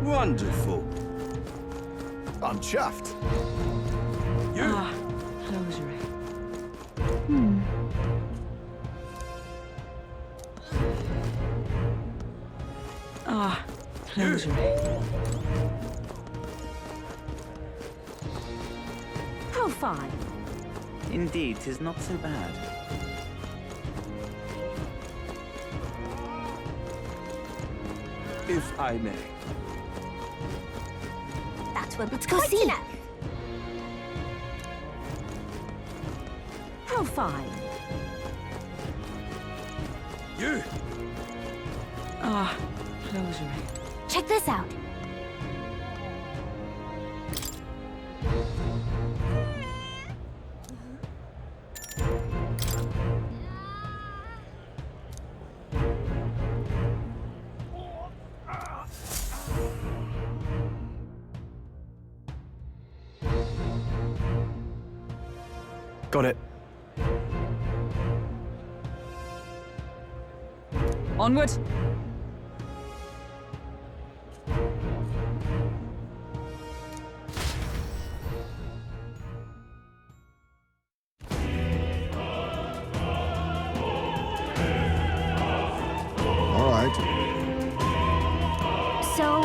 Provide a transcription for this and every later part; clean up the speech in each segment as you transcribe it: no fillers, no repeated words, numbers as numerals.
Wonderful. I'm chuffed. You. Ah, hosiery. Ah, hosiery. How fine. Indeed, 'tis not so bad. If I may. That will be quite enough. How fine. You. Ah, hosiery. Check this out. Got it. Onward. All right. So,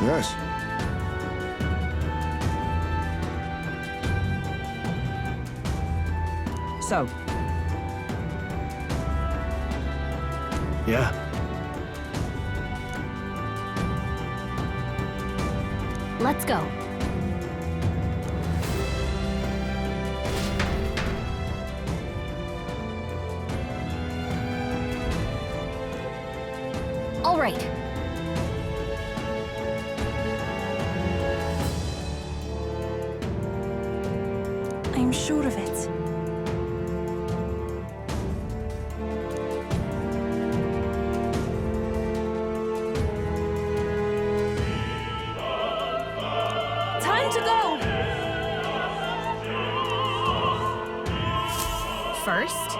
Yes. So, Yeah. let's go. All right. I'm sure of it. Time to go! First,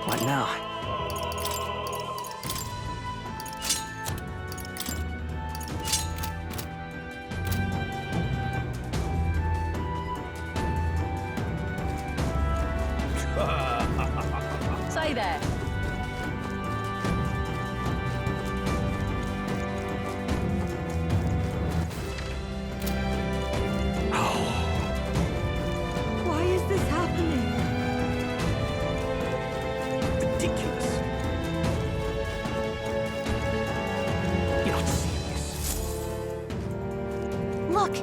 What now? Say there. Why is this happening? Ridiculous. You're not serious. look.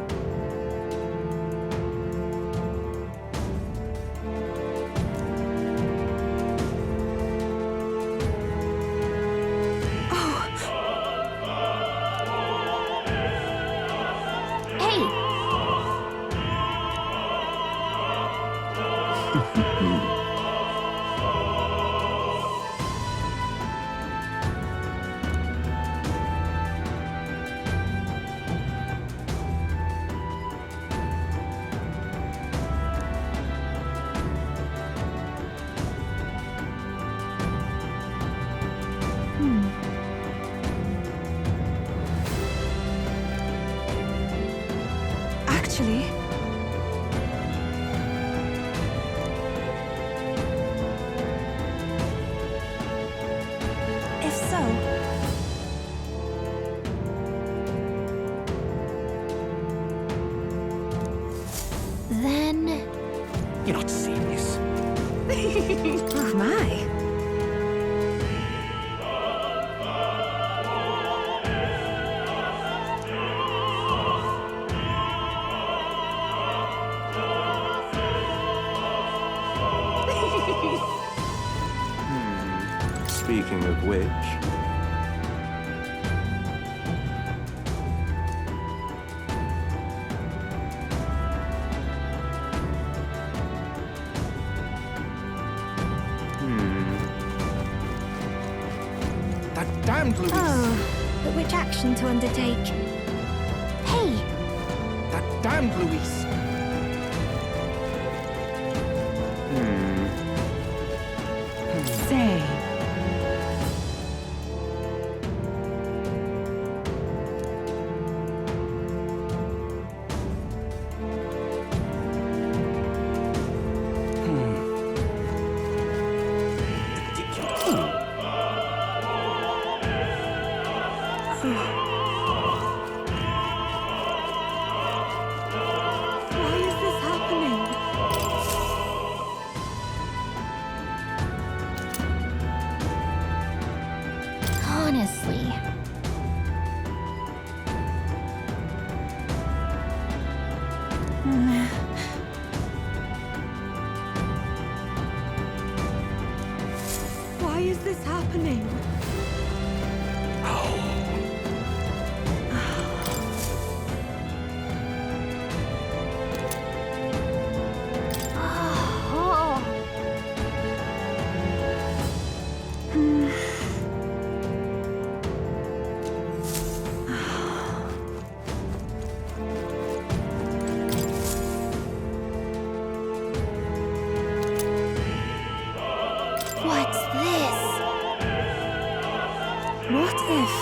Hey, Actually, if so, then... You're not serious. oh my. Speaking of which, That damned Louis. Oh, but which action to undertake? Hey, That damned Louis. this happening? Oh. What's this? What if...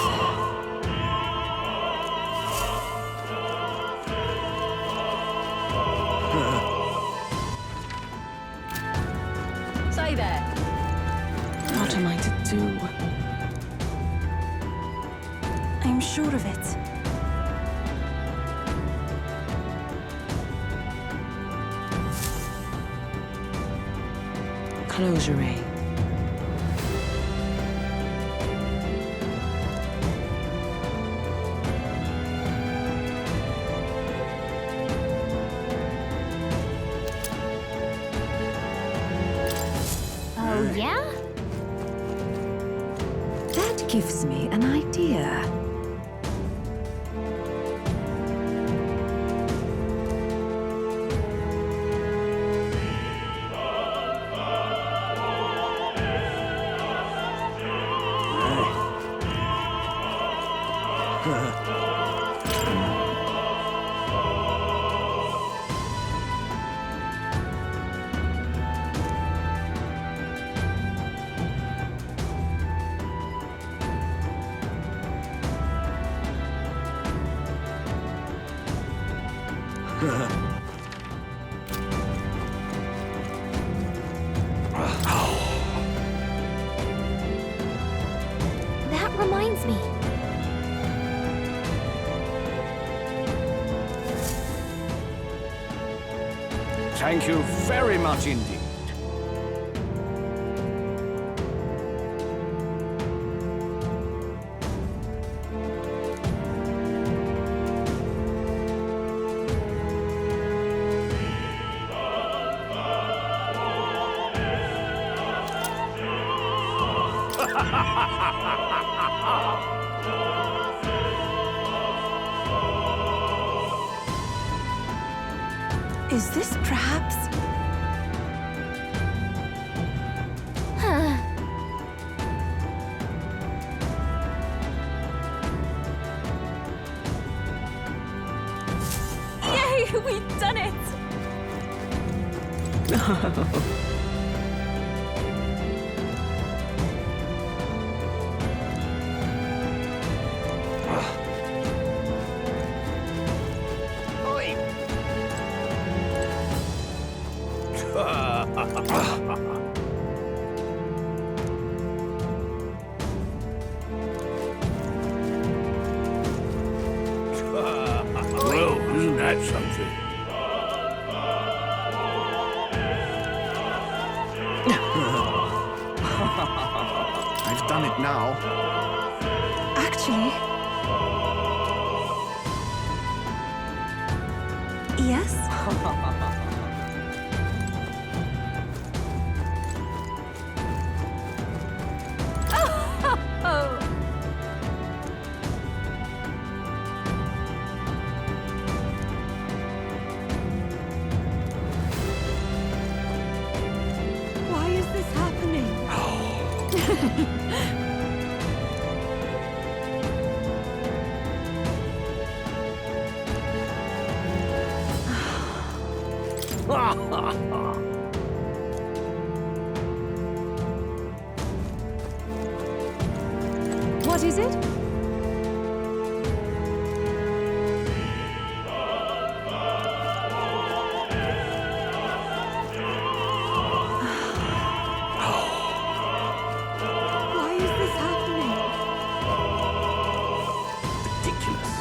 Stay there. What am I to do? I'm sure of it. Closure. Oh, yeah? That gives me an idea. That reminds me. Thank you very much indeed. Is this perhaps... Huh. Yay! We've done it! Well, isn't that something? I've done it now. Actually... Yes? Why is this happening? What is it? Why is this happening? Ridiculous.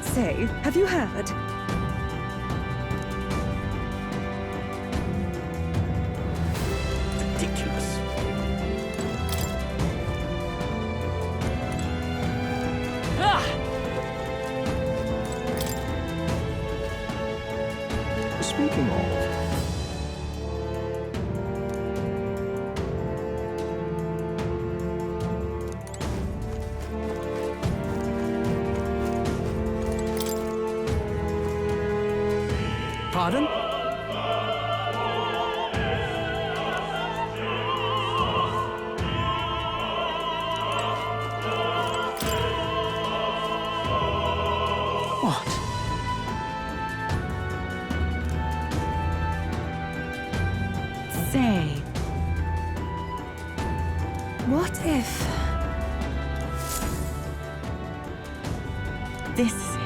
Say, have you heard? Ah! Pardon? What? Say, What if... this is it.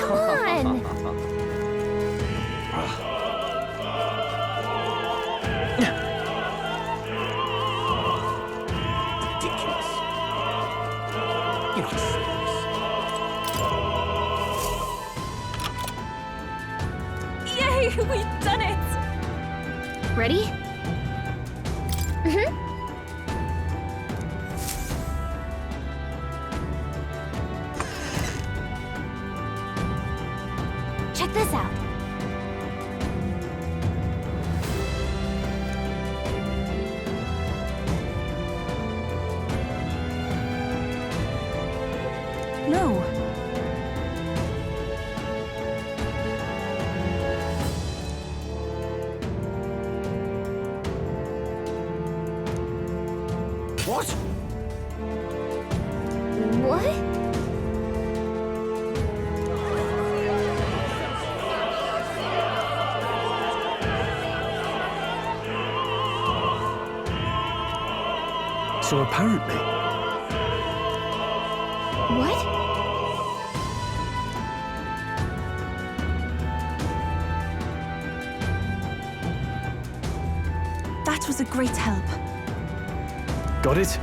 Come on! Ridiculous. You're not serious. Yay, we've done it! Ready? Mm-hmm. Check this out. No. What? What? So apparently, What? That was a great help. got it?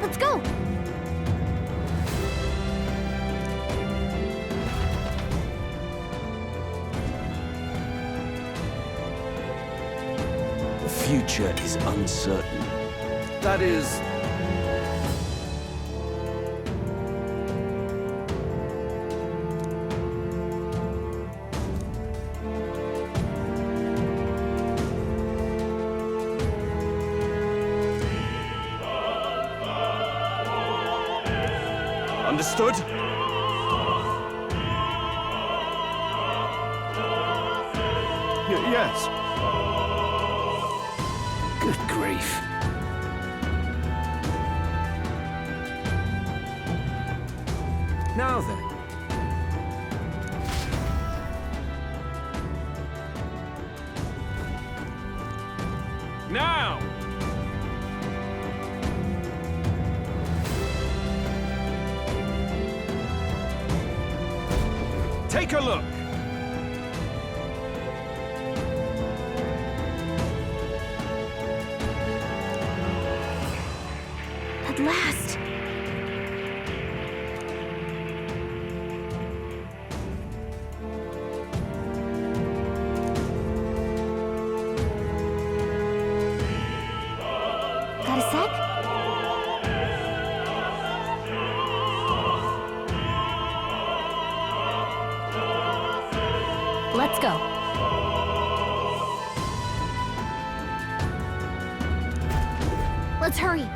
Let's go! The future is uncertain. That is... Understood? Yes. Good grief. Now then. Now! Take a look! At last! Got a sec? Let's go. Let's hurry.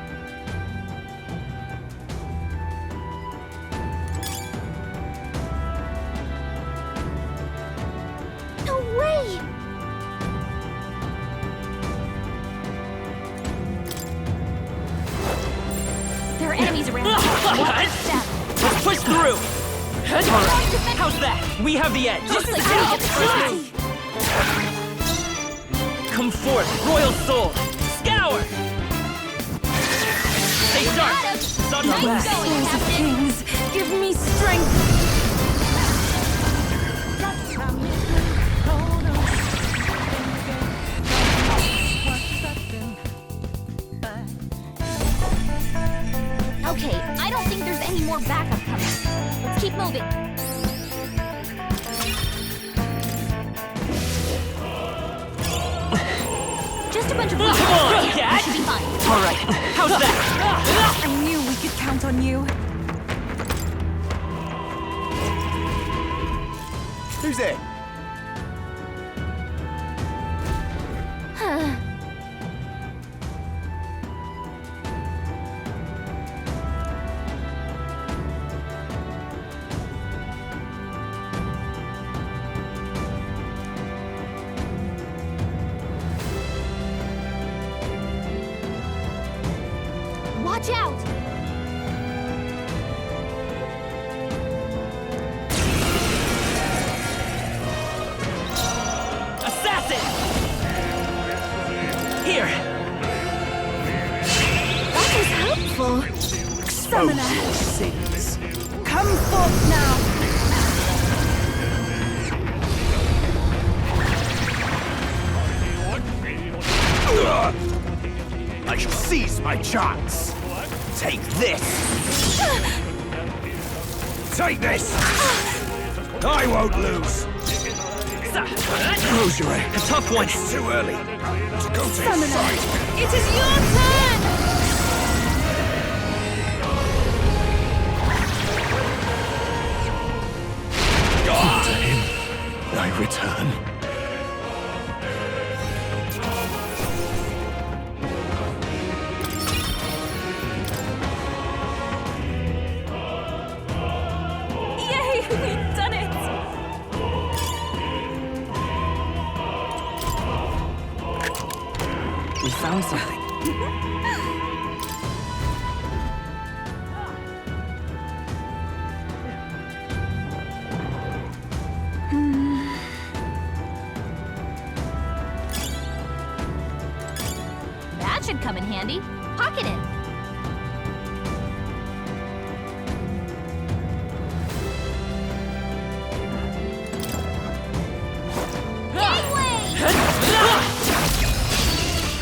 No way! There are enemies around. One step. Let's push through! How's that? We have the edge! Looks like we get priority. Come forth, royal soul! Scour! Stay sharp! Sun Nice back! going, Captain. Kings, give me strength! Okay, I don't think there's any more backup coming. Let's keep moving. Just a bunch of Come on, Cat! should be fine. All right, how's that? I knew we could count on you. Who's there? Watch out! Assassin! Here! That was helpful. Summoner, Your sins. come forth now. I shall seize my chance. Take this. Take this. I won't lose. Close your eyes. A tough one. It's too early to go to his Summoner, side. it is your turn. To him, I return. Yay, we've done it. We found something. That should come in handy. Pocket it.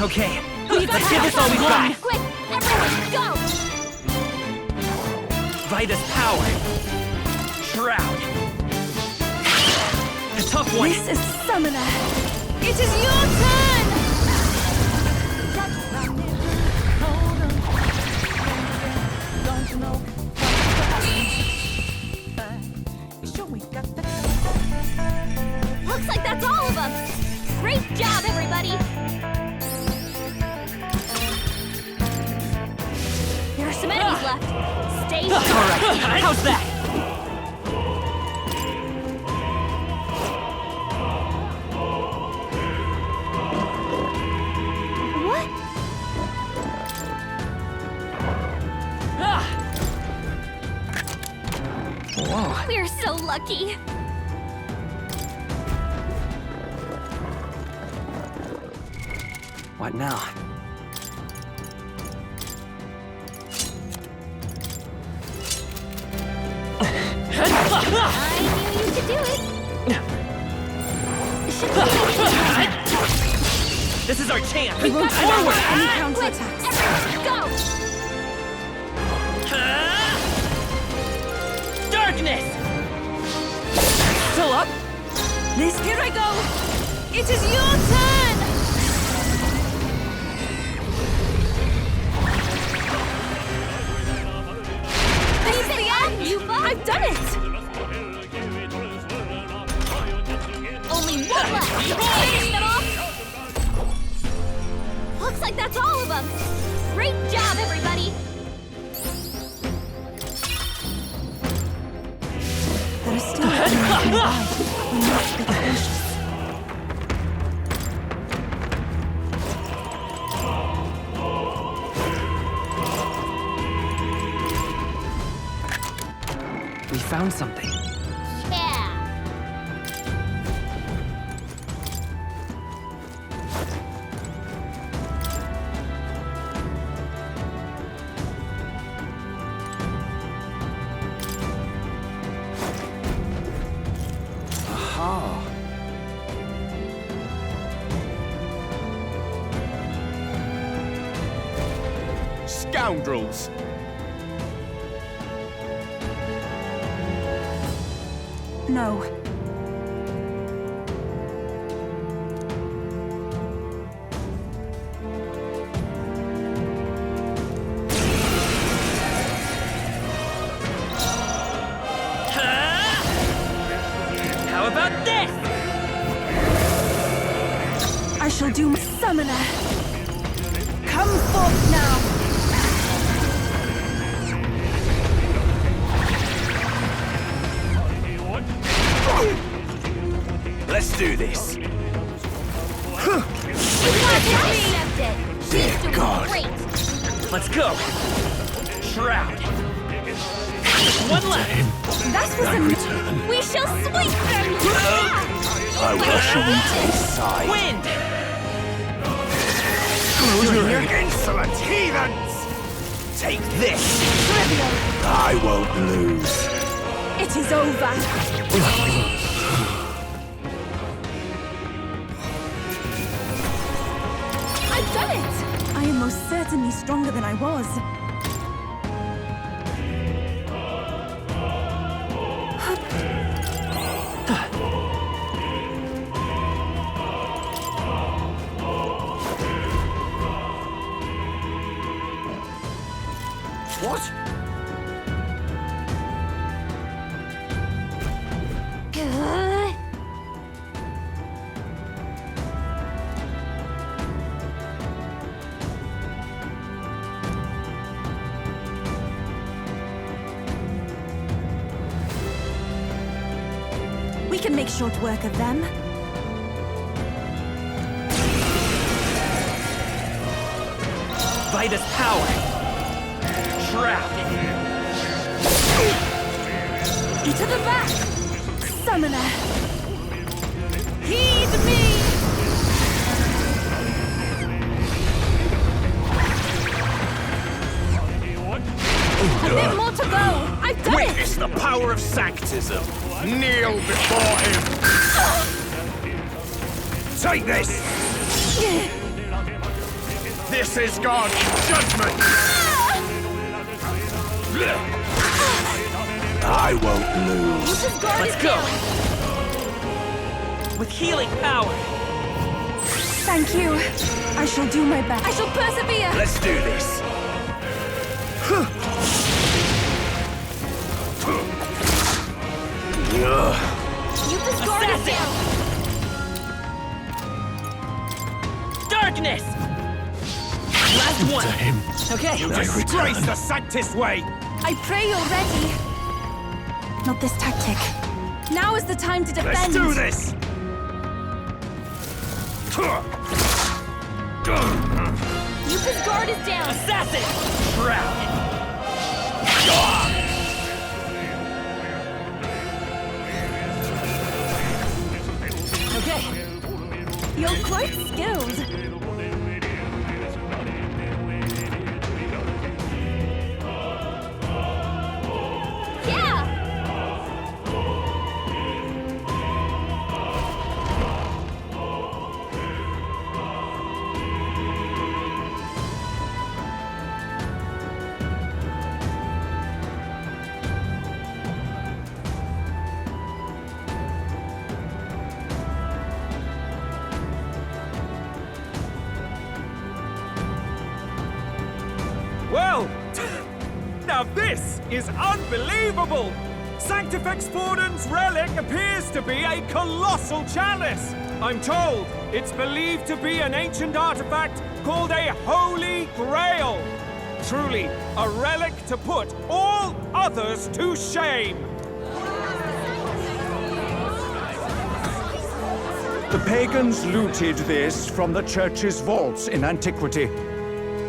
Okay, We've let's give this all we've got. Quick, everyone, go! Vidas power. Shroud. A tough one. This is Summoner. It is your turn. Looks like that's all of them. Great job, everybody. There are some enemies left. Stay All strong. right, how's that? What? Ah! Whoa. We're so lucky. What now? I knew you could do it. Should we This is our chance. We won't allow Forward! any Quick, counterattacks. everyone, go! Darkness! Still up? Here I go. It is your turn. This is the end. I've done it. Only one left. Finish them off. Looks like that's all of them. Great job, everybody. There are still enemies nearby. We must be cautious. We found something. Yeah. Aha. Scoundrels! No. How about this? I shall do my summoner. Come forth now. Let's do this. Dear God. Let's go. Shroud. One left. That was I a... return. We shall sweep them! I will rush into his side. Wind. You insolent heathens! Take this! I won't lose. It is over. I've done it! I am most certainly stronger than I was. What? We can make short work of them. Vitus power. Shroud. To the back! Summoner! Heed me! A bit more to go! I've done Witness the power of sanctism. Kneel before him. Take this! it! This is God's judgment! I won't lose. Let's go. With healing power. Thank you. I shall do my best. I shall persevere! Let's do this. Assassin. Darkness. Last one. To him. Okay. You disgrace the Sanctus way! I pray you're ready. Not this tactic. Now is the time to defend. Let's do this! Yupa's guard is down! Assassin. Shroud. Okay. You're quite skilled. Yeah! Well, now this is unbelievable! Sanctifex Forden's relic appears to be a colossal chalice. I'm told it's believed to be an ancient artifact called a Holy Grail. Truly, a relic to put all others to shame. The pagans looted this from the church's vaults in antiquity.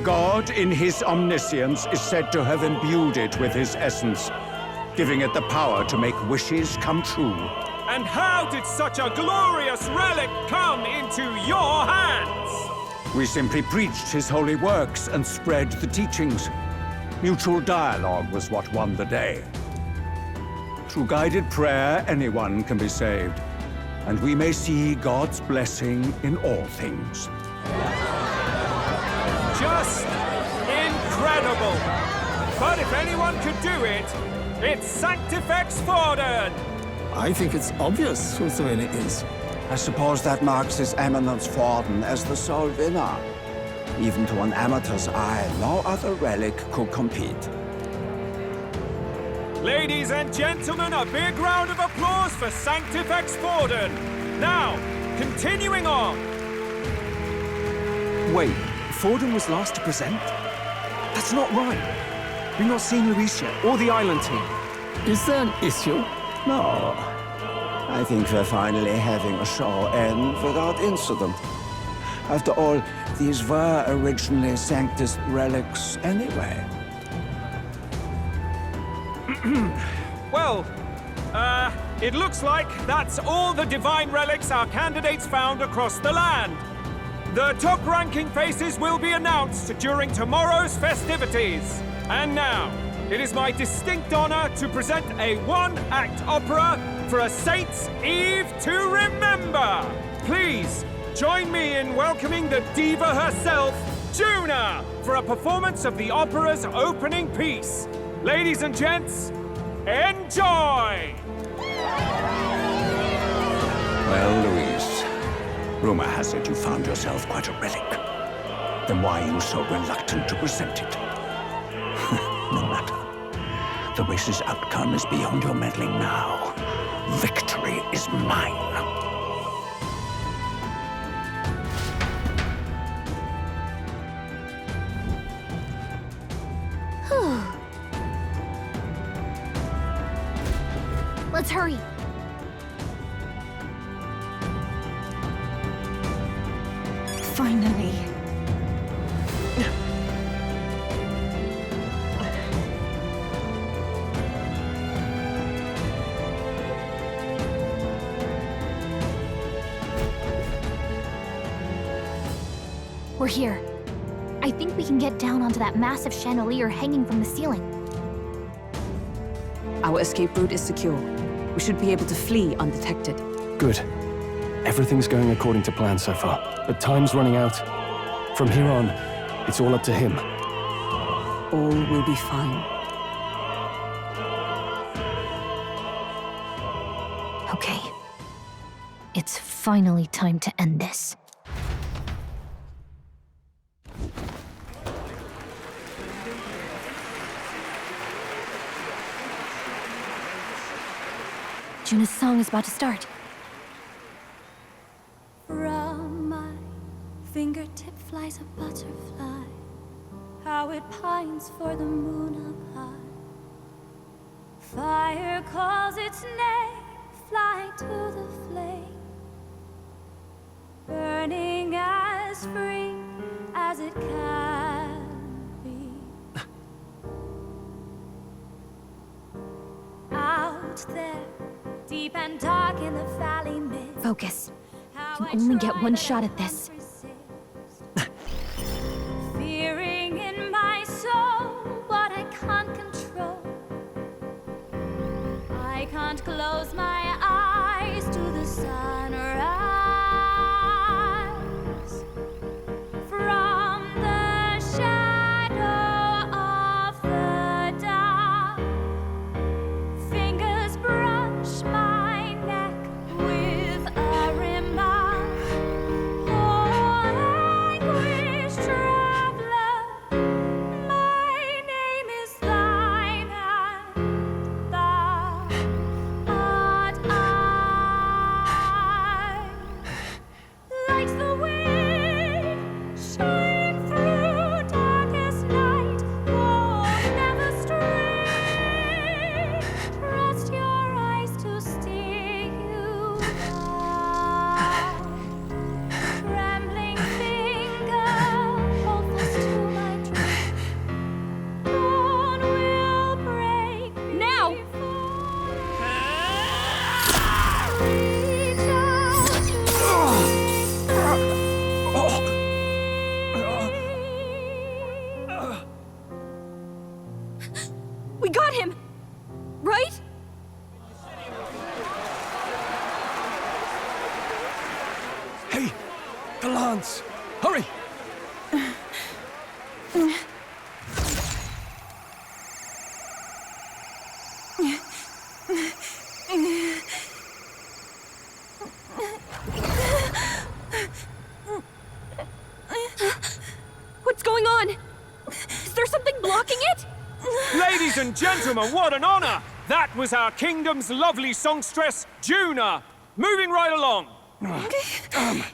God, in his omniscience, is said to have imbued it with his essence, giving it the power to make wishes come true. And how did such a glorious relic come into your hands? We simply preached his holy works and spread the teachings. Mutual dialogue was what won the day. Through guided prayer, anyone can be saved, and we may see God's blessing in all things. Just incredible! But if anyone could do it, it's Sanctifex Forden! I think it's obvious who Serena is. I suppose that marks His Eminence Forden as the sole winner. Even to an amateur's eye, no other relic could compete. Ladies and gentlemen, a big round of applause for Sanctifex Forden. Now, continuing on. Wait, Forden was last to present? That's not right. We've not seen Luis yet, or the island team. Is there an issue? No. I think we're finally having a show end without incident. After all, these were originally Sanctus relics anyway. Well, it looks like that's all the divine relics our candidates found across the land. The top-ranking faces will be announced during tomorrow's festivities. And now, it is my distinct honor to present a one-act opera for a Saints' Eve to remember. Please, join me in welcoming the diva herself, Juna, for a performance of the opera's opening piece. Ladies and gents, enjoy! Well, Louise, rumor has it you found yourself quite a relic. Then why are you so reluctant to present it? No matter. The race's outcome is beyond your meddling now. Victory is mine. Let's hurry. Finally. We're here. I think we can get down onto that massive chandelier hanging from the ceiling. Our escape route is secure. We should be able to flee undetected. Good. Everything's going according to plan so far, but time's running out. From here on, it's all up to him. All will be fine. Okay. It's finally time to end this. Juna's song is about to start. From my fingertip flies a butterfly, how it pines for the moon up high. Fire calls its name, fly to the flame, burning as free as it can be. Out there, deep and dark in the valley mist. Focus. You can only get one shot at this. Fearing in my soul what I can't control. I can't close my eyes to the sunrise. From the shadow of the dark, fingers brush my neck with a remark. Oh, anguish traveler, my name is thine, and thou art I. Like the wind, shine through darkest night. Oh, never stray. Trust your eyes to steer you by. Trembling finger hold fast to my dream. Dawn will break Now! Reach out to We got him! Right? Hey! The lance! Hurry! going on? Is there something blocking it? Ladies and gentlemen, what an honor! That was our kingdom's lovely songstress, Juna. Moving right along. It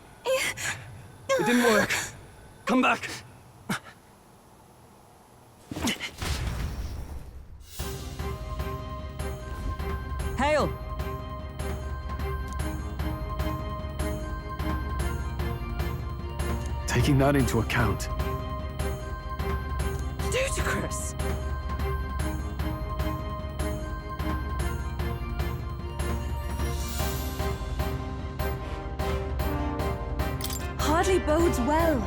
didn't work. Come back. Hail! Taking that into account, Ludicrous! Hardly bodes well.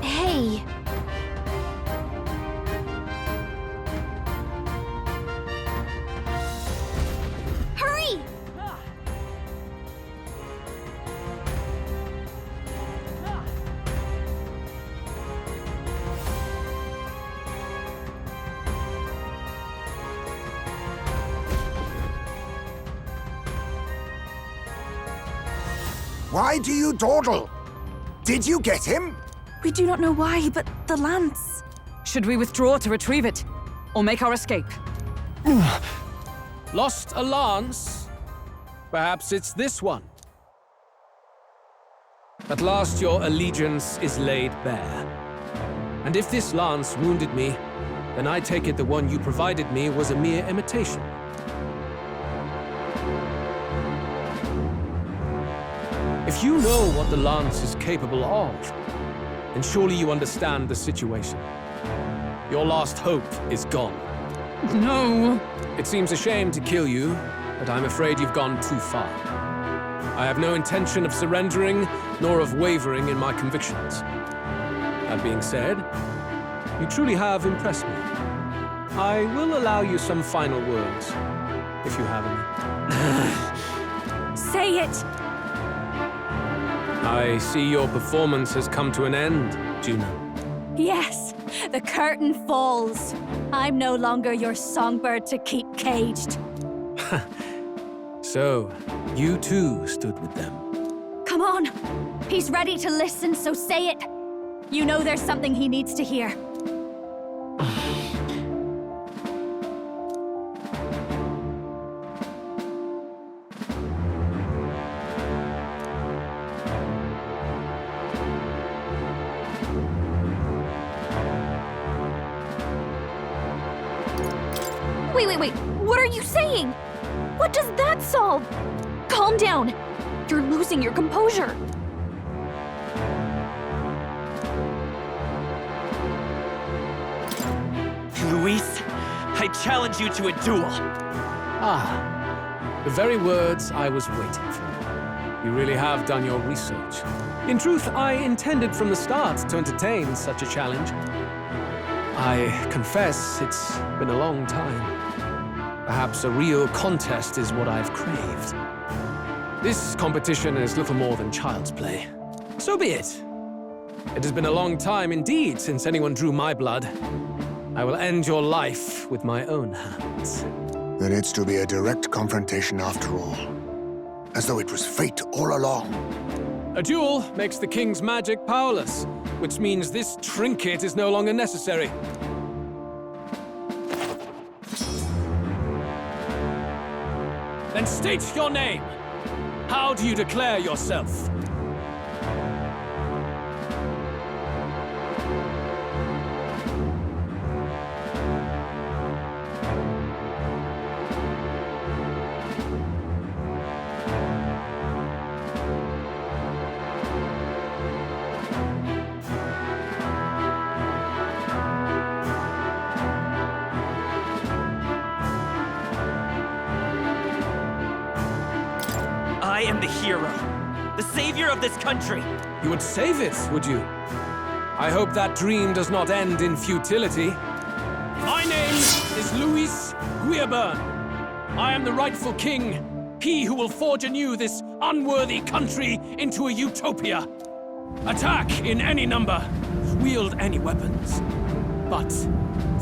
Hey. Hurry! Why do you dawdle? Did you get him? We do not know why, but the lance. Should we withdraw to retrieve it? Or make our escape? Lost a lance? Perhaps it's this one. At last your allegiance is laid bare. And if this lance wounded me, then I take it the one you provided me was a mere imitation. If you know what the lance is capable of, then surely you understand the situation. Your last hope is gone. No! It seems a shame to kill you, but I'm afraid you've gone too far. I have no intention of surrendering, nor of wavering in my convictions. That being said, you truly have impressed me. I will allow you some final words, if you have any. Say it! I see your performance has come to an end, Juna. Yes, the curtain falls. I'm no longer your songbird to keep caged. So, you too stood with them. Come on. He's ready to listen, so say it. You know there's something he needs to hear. Wait. What are you saying? What does that solve? Calm down. You're losing your composure. Luis, I challenge you to a duel. Ah, the very words I was waiting for. You really have done your research. In truth, I intended from the start to entertain such a challenge. I confess it's been a long time. Perhaps a real contest is what I've craved. This competition is little more than child's play. So be it. It has been a long time indeed since anyone drew my blood. I will end your life with my own hands. Then it's to be a direct confrontation after all. As though it was fate all along. A duel makes the king's magic powerless, which means this trinket is no longer necessary. Then state your name. How do you declare yourself? I am the hero, the savior of this country. You would save it, would you? I hope that dream does not end in futility. My name is Luis Guiaburn. I am the rightful king, he who will forge anew this unworthy country into a utopia. Attack in any number, wield any weapons. But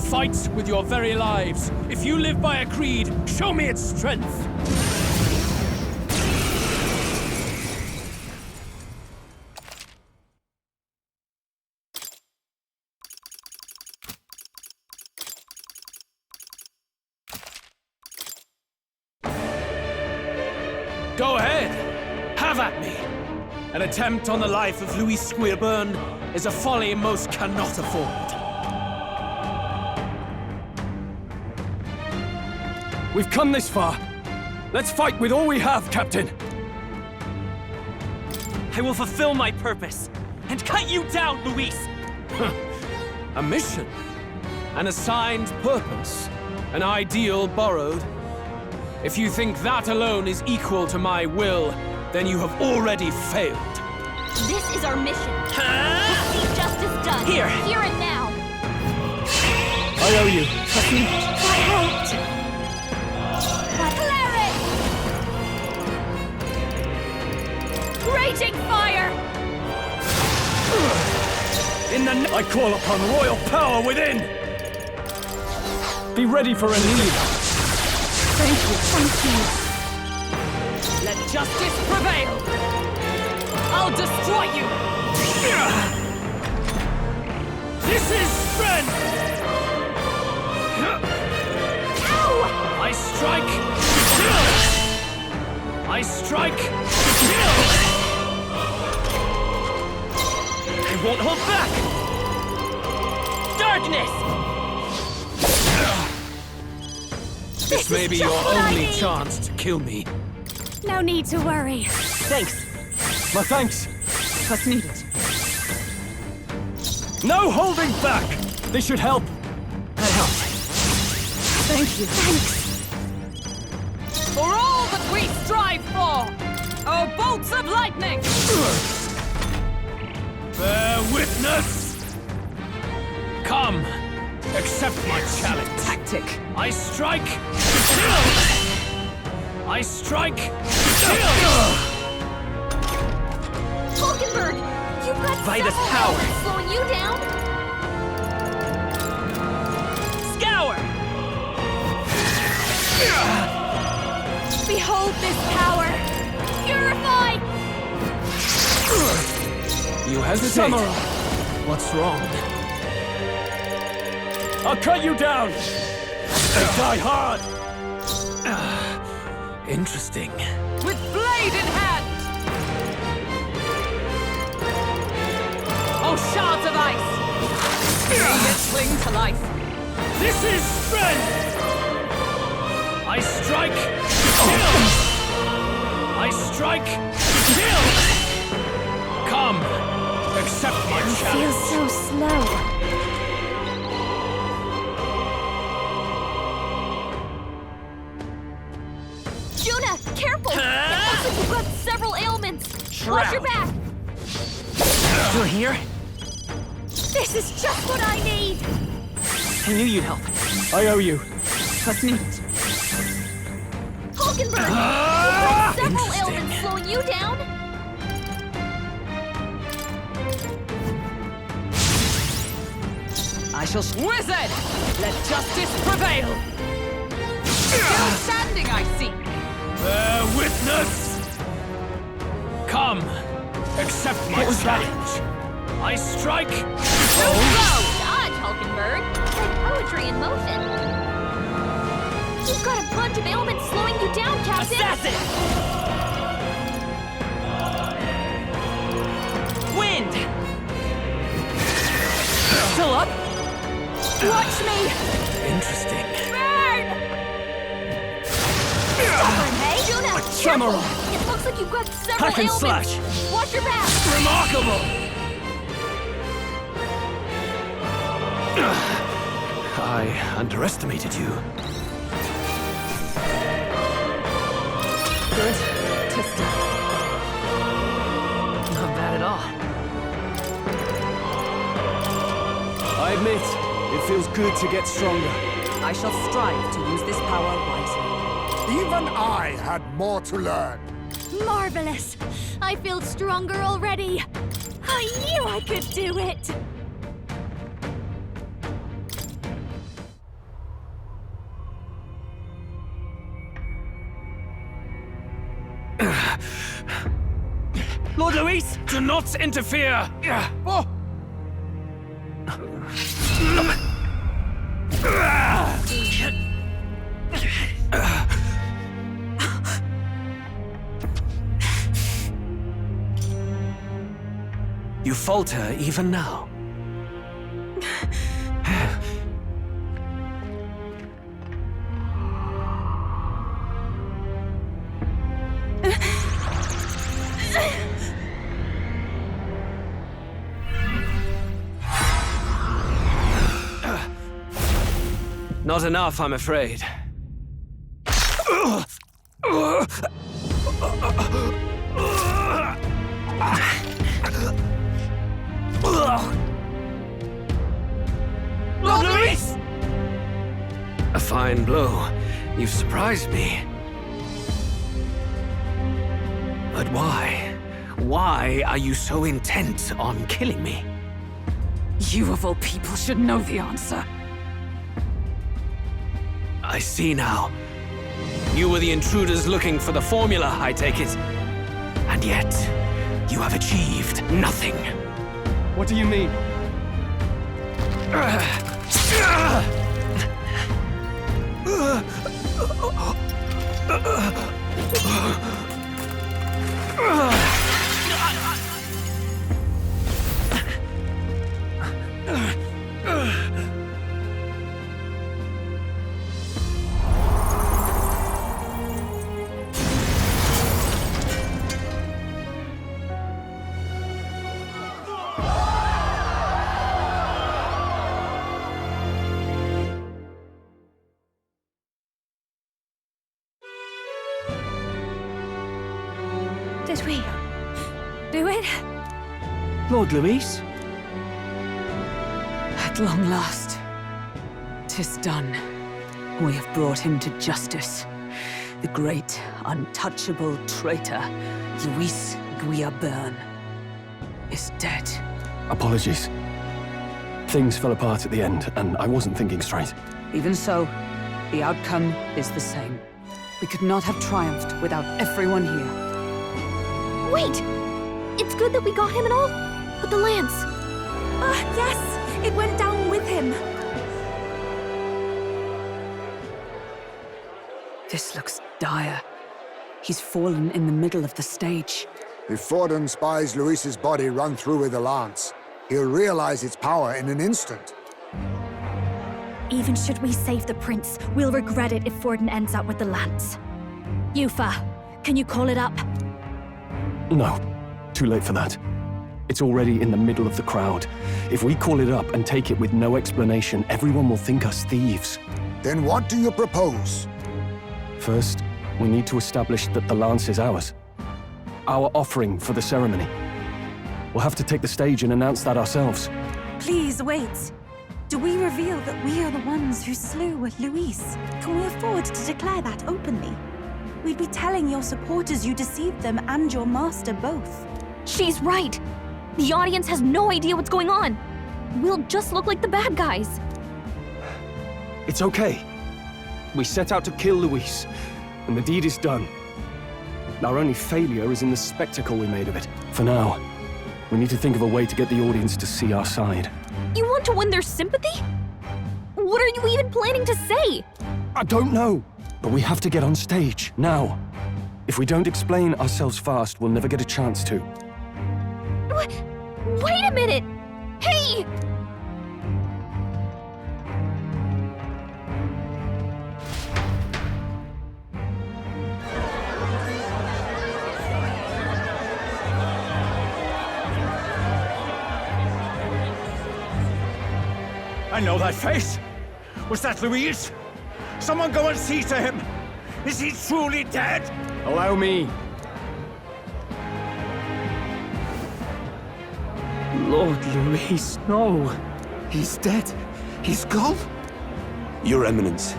fight with your very lives. If you live by a creed, show me its strength. Go ahead. Have at me. An attempt on the life of Louis Squeerburn is a folly most cannot afford. We've come this far. Let's fight with all we have, Captain. I will fulfill my purpose and cut you down, Luis! A mission. An assigned purpose. An ideal borrowed. If you think that alone is equal to my will, then you have already failed. This is our mission. We'll see justice done. Here. Here and now. I owe you. That helped. Raging fire! I call upon royal power within! Be ready for a need. Thank you. Let justice prevail! I'll destroy you! This is strength! Ow! I strike! Kill! I strike! Kill! I won't hold back! Darkness! This may be your only chance to kill me. No need to worry. Thanks. My thanks. What's needed? No holding back! This should help. That helps. Thank you. Thanks. For all that we strive for! Oh, bolts of lightning! Bear witness! Come, accept my challenge. Tactic. I strike, kill! I strike, kill! Falkenberg, you've got Vitus several power. elements slowing you down. Scour! Behold this power. Purify! You hesitate. Samurai. What's wrong? I'll cut you down! They die hard! Interesting. With blade in hand! Oh, shards of ice! May it cling to life! This is strength! I strike, kill! I strike, kill! Come, accept my challenge. Feels so slow. Juna, careful! It looks like you've got several ailments. Watch your back. You're here? This is just what I need. I knew you'd help. I owe you. What's needed? Falkenberg, you've got several ailments slowing you down. I shall wizard! Let justice prevail! Still standing, I see! Bear witness! Come, accept my challenge. I strike. Too slow! Dodge, Falkenberg. It's like poetry in motion. You've got a bunch of ailments slowing you down, Captain! Assassin! Wind! Still up? Watch me. Interesting. Burn! Stubborn, hey? Juna, Samurai. careful! It looks like you've got several Hack and ailments. slash. Watch your back. Remarkable! I underestimated you. Good. Testing. Not bad at all. I admit, it feels good to get stronger. I shall strive to use this power wisely. Even I had more to learn. Marvelous. I feel stronger already. I knew I could do it. Lord Luis, do not interfere! Oh. You falter even now. Not enough, I'm afraid. Lord Luis! A fine blow. You've surprised me. But why? Why are you so intent on killing me? You of all people should know the answer. I see now. You were the intruders looking for the formula, I take it. And yet, you have achieved nothing. What do you mean? Did we do it? Lord Luis? At long last, 'tis done. We have brought him to justice. The great, untouchable traitor, Luis Guillaburn, is dead. Apologies. Things fell apart at the end, and I wasn't thinking straight. Even so, the outcome is the same. We could not have triumphed without everyone here. Wait! It's good that we got him and all, but the lance... Yes! It went down with him! This looks dire. He's fallen in the middle of the stage. If Forden spies Luis's body run through with a lance, he'll realize its power in an instant. Even should we save the prince, we'll regret it if Forden ends up with the lance. Yufa, can you call it up? No, too late for that. It's already in the middle of the crowd. If we call it up and take it with no explanation, everyone will think us thieves. Then what do you propose? First, we need to establish that the lance is ours. Our offering for the ceremony. We'll have to take the stage and announce that ourselves. Please wait. Do we reveal that we are the ones who slew Luis? Can we afford to declare that openly? We'd be telling your supporters you deceived them and your master both. She's right! The audience has no idea what's going on! We'll just look like the bad guys. It's okay. We set out to kill Luis, and the deed is done. Our only failure is in the spectacle we made of it. For now, we need to think of a way to get the audience to see our side. You want to win their sympathy? What are you even planning to say? I don't know, but we have to get on stage, now. If we don't explain ourselves fast, we'll never get a chance to. Wait a minute! Hey! I know that face. Was that Luis? Someone go and see to him. Is he truly dead? Allow me. Lord Luis, no. He's dead. He's gone. Your Eminence,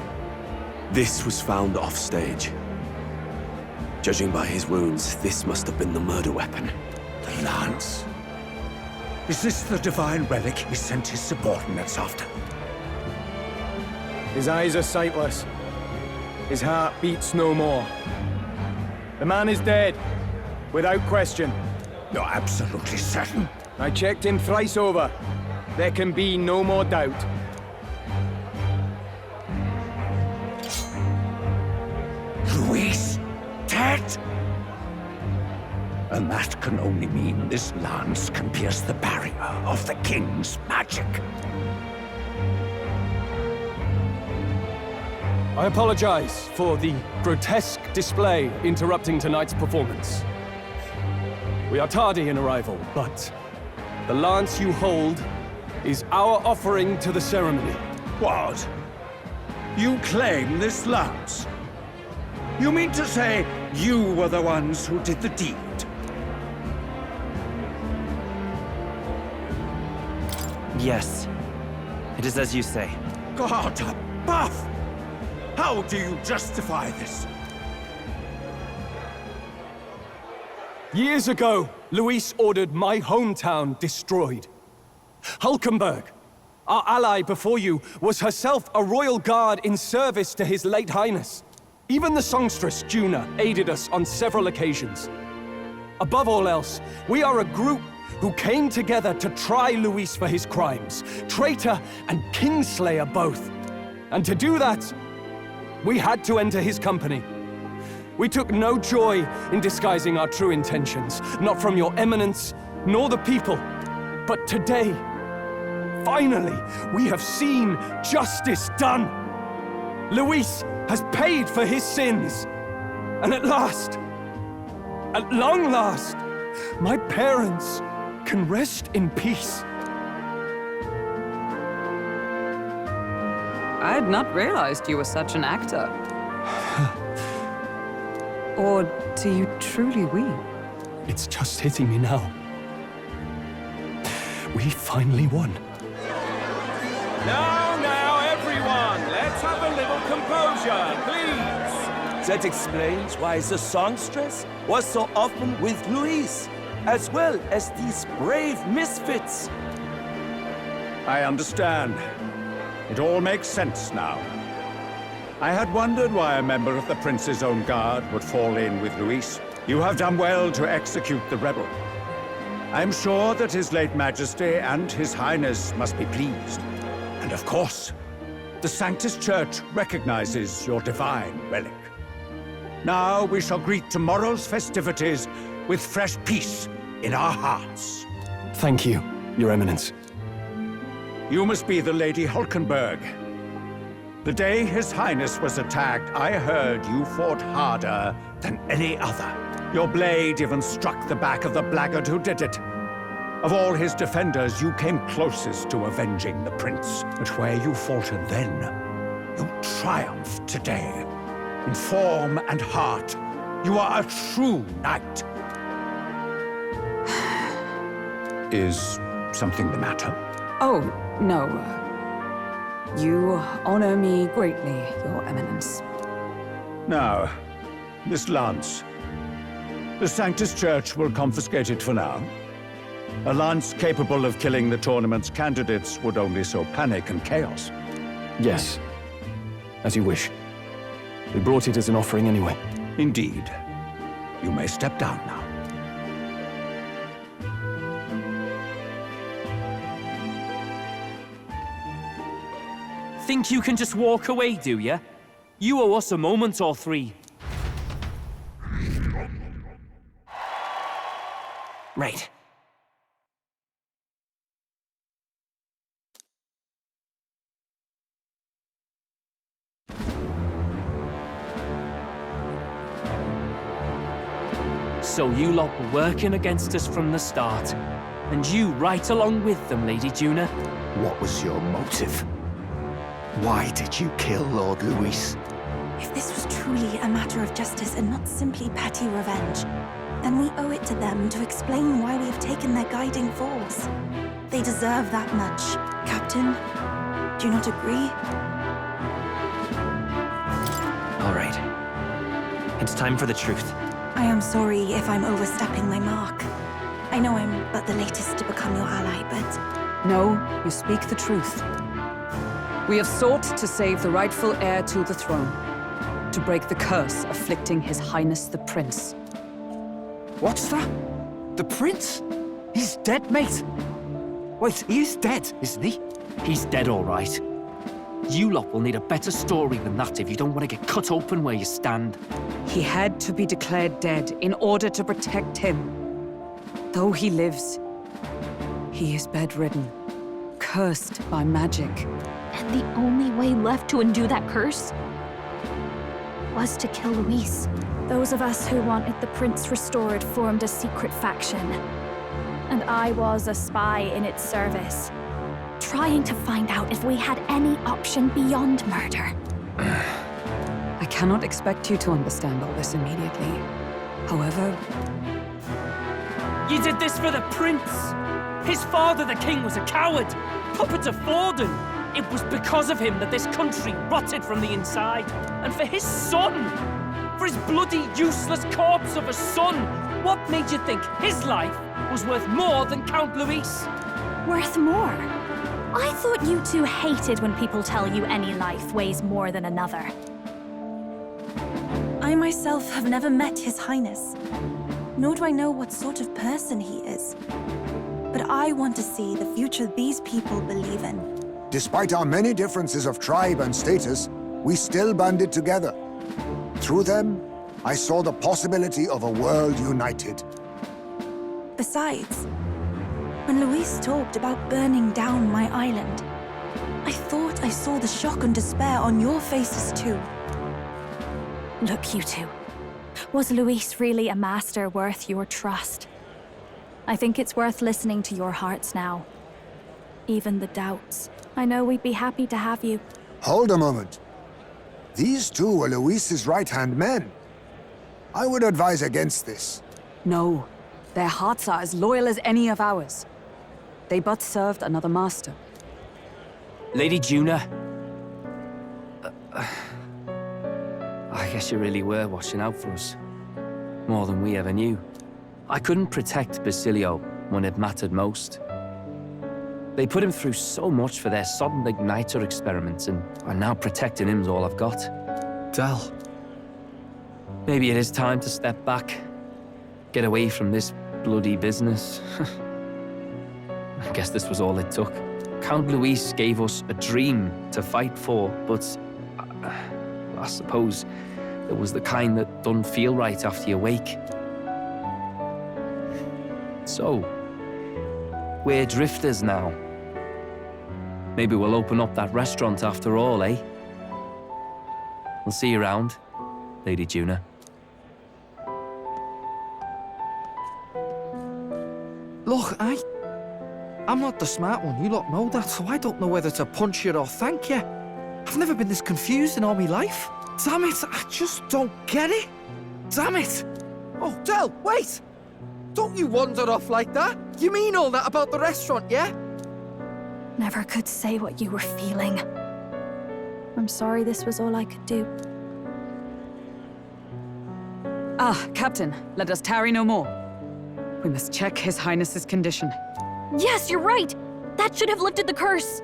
this was found off-stage. Judging by his wounds, this must have been the murder weapon. The lance. Is this the divine relic he sent his subordinates after? His eyes are sightless. His heart beats no more. The man is dead, without question. You're absolutely certain? I checked him thrice over. There can be no more doubt. Luis? Dead? And that can only mean this lance can pierce the barrier of the king's magic. I apologize for the grotesque display interrupting tonight's performance. We are tardy in arrival, but the lance you hold is our offering to the ceremony. What? You claim this lance? You mean to say you were the ones who did the deed? Yes. It is as you say. God above! How do you justify this? Years ago, Luis ordered my hometown destroyed. Hulkenberg, our ally before you, was herself a royal guard in service to his late highness. Even the songstress, Juna, aided us on several occasions. Above all else, we are a group who came together to try Luis for his crimes, traitor and kingslayer both. And to do that, we had to enter his company. We took no joy in disguising our true intentions, not from your eminence, nor the people. But today, finally, we have seen justice done. Luis has paid for his sins. And at last, at long last, my parents can rest in peace. I had not realized you were such an actor. Or do you truly weep? It's just hitting me now. We finally won. Now, everyone, let's have a little composure, please. That explains why the songstress was so often with Luis, as well as these brave misfits. I understand. It all makes sense now. I had wondered why a member of the Prince's own guard would fall in with Luis. You have done well to execute the rebel. I'm sure that His late Majesty and His Highness must be pleased. And of course, the Sanctus Church recognizes your divine relic. Now we shall greet tomorrow's festivities with fresh peace in our hearts. Thank you, Your Eminence. You must be the Lady Hulkenberg. The day His Highness was attacked, I heard you fought harder than any other. Your blade even struck the back of the blackguard who did it. Of all his defenders, you came closest to avenging the prince. But where you faltered then, you triumphed today. In form and heart, you are a true knight. Is something the matter? Oh, no. You honor me greatly, Your Eminence. Now, this lance. The Sanctus Church will confiscate it for now. A lance capable of killing the tournament's candidates would only sow panic and chaos. Yes. As you wish. We brought it as an offering anyway. Indeed. You may step down now. Think you can just walk away, do ya? You owe us a moment or three. Right. So you lot were working against us from the start. And you right along with them, Lady Juna. What was your motive? Why did you kill Lord Luis? If this was truly a matter of justice and not simply petty revenge, then we owe it to them to explain why we have taken their guiding force. They deserve that much. Captain, do you not agree? All right. It's time for the truth. I am sorry if I'm overstepping my mark. I know I'm but the latest to become your ally, but... No, you speak the truth. We have sought to save the rightful heir to the throne, to break the curse afflicting His Highness the Prince. What's that? The prince? He's dead, mate. Wait, he is dead, isn't he? He's dead, all right. You lot will need a better story than that if you don't want to get cut open where you stand. He had to be declared dead in order to protect him. Though he lives, he is bedridden, cursed by magic. And the only way left to undo that curse was to kill Luis. Those of us who wanted the prince restored formed a secret faction. And I was a spy in its service, trying to find out if we had any option beyond murder. I cannot expect you to understand all this immediately. However... You did this for the prince! His father, the king, was a coward! Puppet of Forden! It was because of him that this country rotted from the inside. And for his son! For his bloody, useless corpse of a son! What made you think his life was worth more than Count Luis? Worth more? I thought you two hated when people tell you any life weighs more than another. I myself have never met His Highness, nor do I know what sort of person he is. But I want to see the future these people believe in. Despite our many differences of tribe and status, we still banded together. Through them, I saw the possibility of a world united. Besides, when Luis talked about burning down my island, I thought I saw the shock and despair on your faces too. Look, you two. Was Luis really a master worth your trust? I think it's worth listening to your hearts now. Even the doubts. I know we'd be happy to have you. Hold a moment. These two were Luis's right-hand men. I would advise against this. No. Their hearts are as loyal as any of ours. They but served another master. Lady Juna. I guess you really were watching out for us. More than we ever knew. I couldn't protect Basilio when it mattered most. They put him through so much for their sudden igniter experiments, and now protecting him's all I've got. Del. Maybe it is time to step back. Get away from this bloody business. I guess this was all it took. Count Luis gave us a dream to fight for, but I suppose it was the kind that doesn't feel right after you wake. So, we're drifters now. Maybe we'll open up that restaurant after all, eh? We'll see you around, Lady Juna. Look, I'm not the smart one, you lot know that, so I don't know whether to punch you or thank you. I've never been this confused in all my life. Damn it, I just don't get it. Damn it! Oh, Del, wait! Don't you wander off like that? You mean all that about the restaurant, yeah? Never could say what you were feeling. I'm sorry this was all I could do. Ah, Captain, let us tarry no more. We must check His Highness's condition. Yes, you're right! That should have lifted the curse!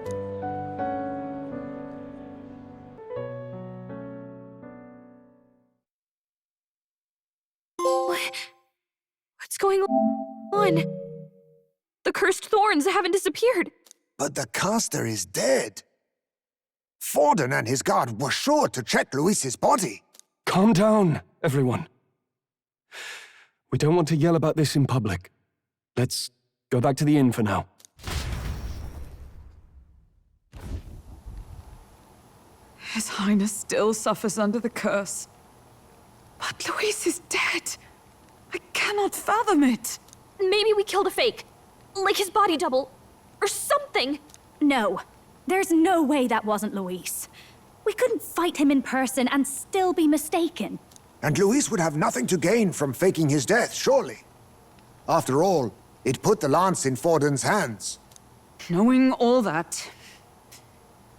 What's going on? The cursed thorns haven't disappeared. But the caster is dead. Forden and his guard were sure to check Luis's body. Calm down, everyone. We don't want to yell about this in public. Let's go back to the inn for now. His Highness still suffers under the curse. But Luis is dead. I cannot fathom it. Maybe we killed a fake. Like his body double. Or something. No. There's no way that wasn't Luis. We couldn't fight him in person and still be mistaken. And Luis would have nothing to gain from faking his death, surely. After all, it put the lance in Forden's hands. Knowing all that,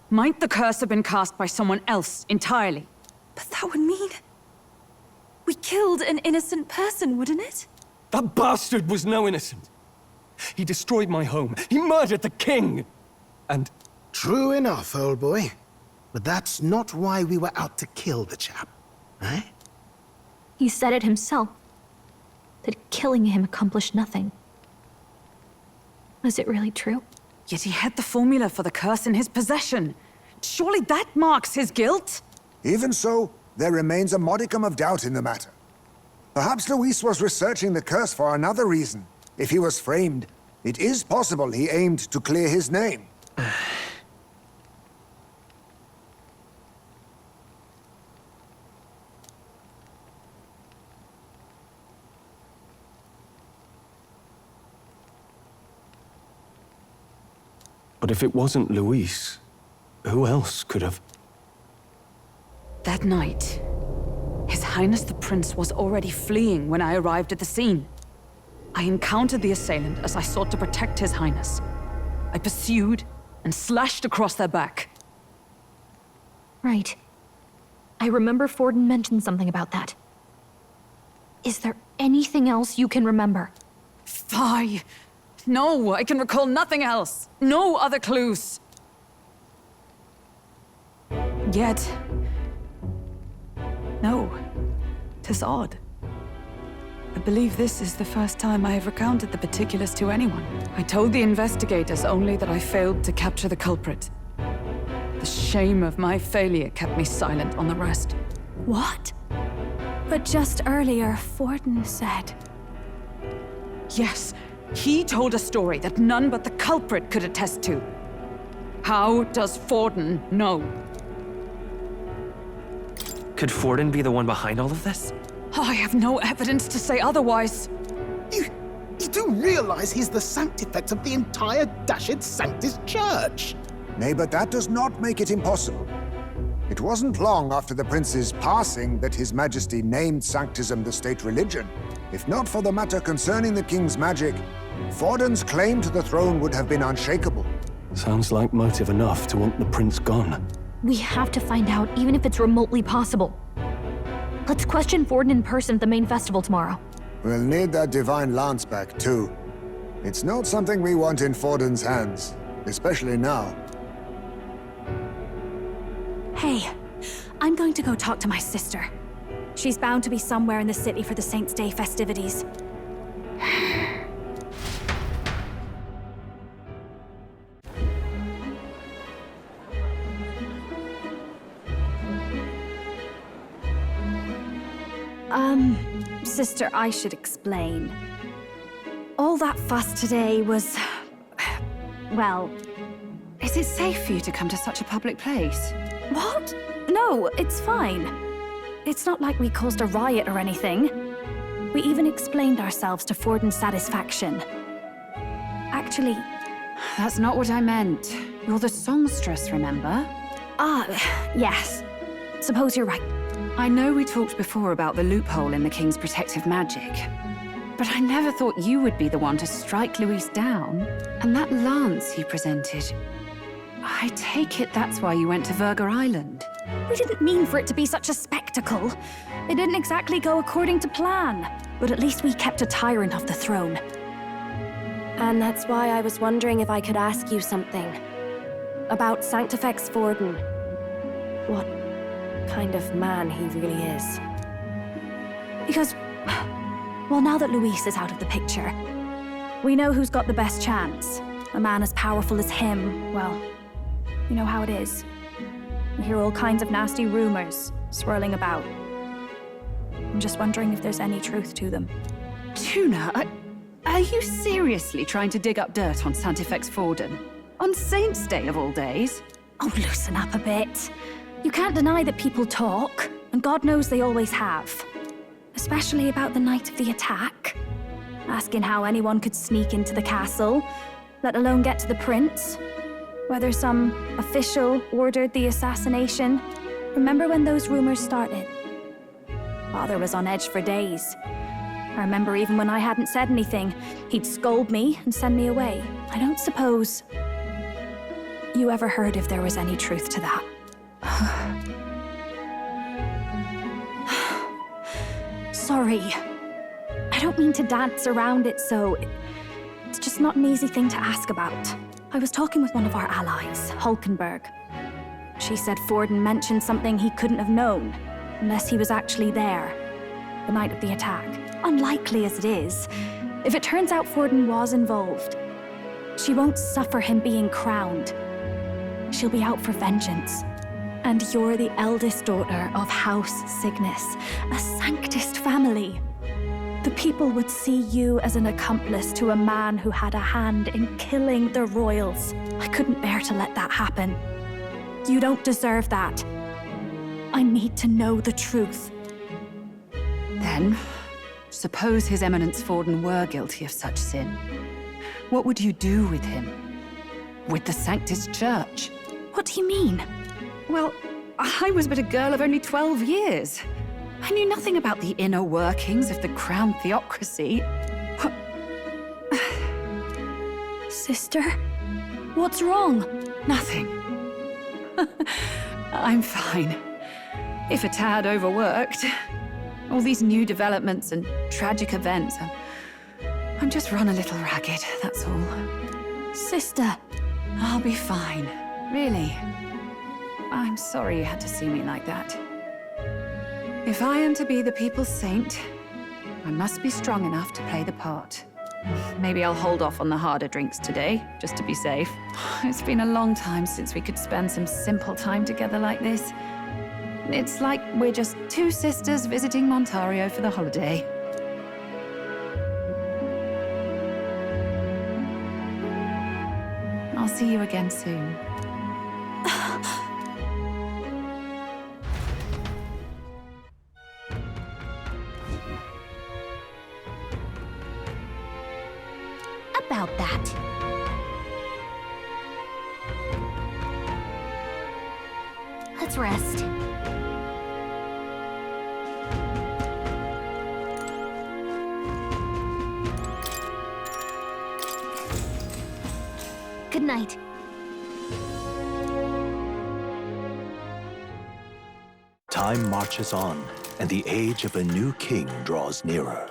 might the curse have been cast by someone else entirely? But that would mean... we killed an innocent person, wouldn't it? That bastard was no innocent. He destroyed my home. He murdered the king. And... True enough, old boy. But that's not why we were out to kill the chap, eh? He said it himself. That killing him accomplished nothing. Was it really true? Yet he had the formula for the curse in his possession. Surely that marks his guilt? Even so, there remains a modicum of doubt in the matter. Perhaps Luis was researching the curse for another reason, If he was framed, it is possible he aimed to clear his name. But if it wasn't Luis, who else could have... That night, His Highness the Prince was already fleeing when I arrived at the scene. I encountered the assailant as I sought to protect His Highness. I pursued and slashed across their back. Right. I remember Forden mentioned something about that. Is there anything else you can remember? Fie! No, I can recall nothing else. No other clues. Yet... no. 'Tis odd. I believe this is the first time I have recounted the particulars to anyone. I told the investigators only that I failed to capture the culprit. The shame of my failure kept me silent on the rest. What? But just earlier, Forden said... Yes, he told a story that none but the culprit could attest to. How does Forden know? Could Forden be the one behind all of this? I have no evidence to say otherwise. You do realize he's the sanctifex of the entire Dashed Sanctus Church? Nay, but that does not make it impossible. It wasn't long after the prince's passing that His Majesty named Sanctism the state religion. If not for the matter concerning the king's magic, Forden's claim to the throne would have been unshakable. Sounds like motive enough to want the prince gone. We have to find out, even if it's remotely possible. Let's question Forden in person at the main festival tomorrow. We'll need that divine lance back, too. It's not something we want in Forden's hands, especially now. Hey, I'm going to go talk to my sister. She's bound to be somewhere in the city for the Saints' Day festivities. Sister, I should explain. All that fuss today was... well... Is it safe for you to come to such a public place? What? No, it's fine. It's not like we caused a riot or anything. We even explained ourselves to Forden's satisfaction. Actually... That's not what I meant. You're the songstress, remember? Ah, yes. Suppose you're right. I know we talked before about the loophole in the King's protective magic, but I never thought you would be the one to strike Luis down. And that lance you presented, I take it that's why you went to Virga Island. We didn't mean for it to be such a spectacle. It didn't exactly go according to plan, but at least we kept a tyrant off the throne. And that's why I was wondering if I could ask you something. About Sanctifex Forden. What kind of man he really is. Because, well, now that Luis is out of the picture, we know who's got the best chance. A man as powerful as him, well, you know how it is. You hear all kinds of nasty rumors swirling about. I'm just wondering if there's any truth to them. Tuna, are you seriously trying to dig up dirt on Sanctifex Forden? On Saints' Day of all days? Oh, loosen up a bit. You can't deny that people talk, and God knows they always have. Especially about the night of the attack. Asking how anyone could sneak into the castle, let alone get to the prince. Whether some official ordered the assassination. Remember when those rumors started? Father was on edge for days. I remember even when I hadn't said anything, he'd scold me and send me away. I don't suppose you ever heard if there was any truth to that. Sorry. I don't mean to dance around it, so... It's just not an easy thing to ask about. I was talking with one of our allies, Hulkenberg. She said Forden mentioned something he couldn't have known, unless he was actually there, the night of the attack. Unlikely as it is, if it turns out Forden was involved, she won't suffer him being crowned. She'll be out for vengeance. And you're the eldest daughter of House Cygnus, a Sanctist family. The people would see you as an accomplice to a man who had a hand in killing the royals. I couldn't bear to let that happen. You don't deserve that. I need to know the truth. Then, suppose His Eminence Forden were guilty of such sin. What would you do with him? With the Sanctus Church? What do you mean? Well, I was but a girl of only 12 years. I knew nothing about the inner workings of the crown theocracy. Sister, what's wrong? Nothing. I'm fine. If a tad overworked. All these new developments and tragic events. I'm just run a little ragged, that's all. Sister. I'll be fine. Really. I'm sorry you had to see me like that. If I am to be the people's saint, I must be strong enough to play the part. Maybe I'll hold off on the harder drinks today, just to be safe. It's been a long time since we could spend some simple time together like this. It's like we're just two sisters visiting Montario for the holiday. I'll see you again soon. About that. Let's rest. Good night. Time marches on, and the age of a new king draws nearer.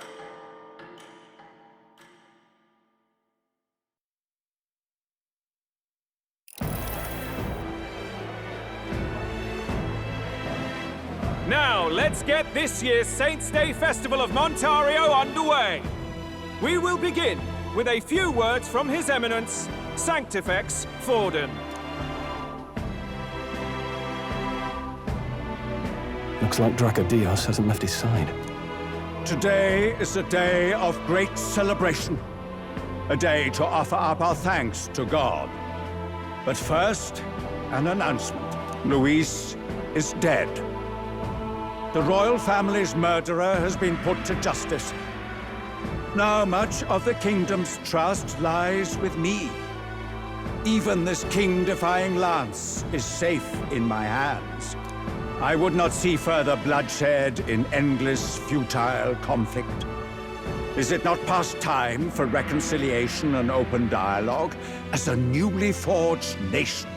Now, let's get this year's Saints' Day Festival of Montario underway. We will begin with a few words from His Eminence, Sanctifex Forden. Looks like Dracodios hasn't left his side. Today is a day of great celebration. A day to offer up our thanks to God. But first, an announcement. Luis is dead. The royal family's murderer has been put to justice. Now much of the kingdom's trust lies with me. Even this king-defying lance is safe in my hands. I would not see further bloodshed in endless, futile conflict. Is it not past time for reconciliation and open dialogue as a newly forged nation?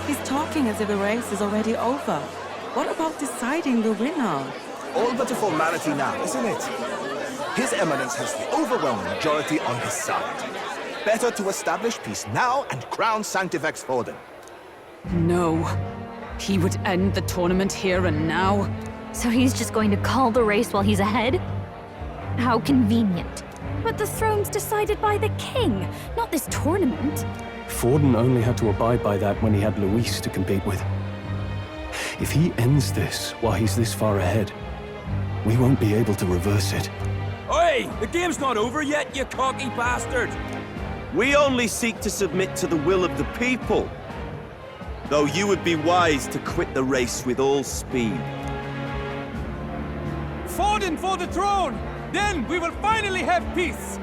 He's talking as if the race is already over. What about deciding the winner? All but a formality now, isn't it? His Eminence has the overwhelming majority on his side. Better to establish peace now and crown Sanctifex Forden. No. He would end the tournament here and now. So he's just going to call the race while he's ahead? How convenient. But the throne's decided by the king, not this tournament. Forden only had to abide by that when he had Luis to compete with. If he ends this while he's this far ahead, we won't be able to reverse it. Oi! The game's not over yet, you cocky bastard! We only seek to submit to the will of the people. Though you would be wise to quit the race with all speed. Forden for the throne! Then we will finally have peace!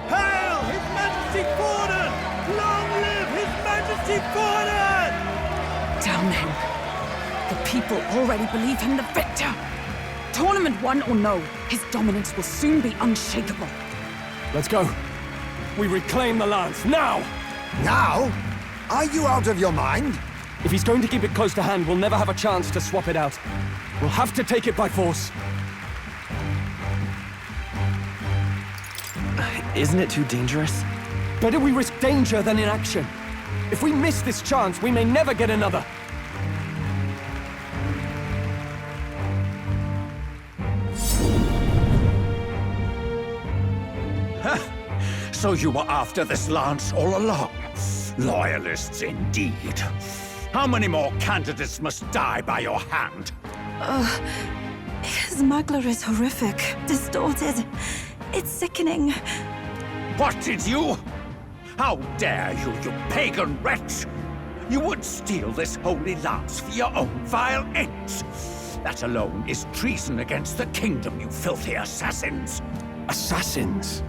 Hail His Majesty Forden! Long live His Majesty Forden! Damn him. The people already believe him the victor. Tournament won or no, his dominance will soon be unshakable. Let's go. We reclaim the lance, now! Now? Are you out of your mind? If he's going to keep it close to hand, we'll never have a chance to swap it out. We'll have to take it by force. Isn't it too dangerous? Better we risk danger than inaction. If we miss this chance, we may never get another. So you were after this lance all along? Loyalists indeed. How many more candidates must die by your hand? His magla is horrific, distorted. It's sickening. What did you? How dare you, you pagan wretch! You would steal this holy lance for your own vile ends! That alone is treason against the kingdom, you filthy assassins! Assassins?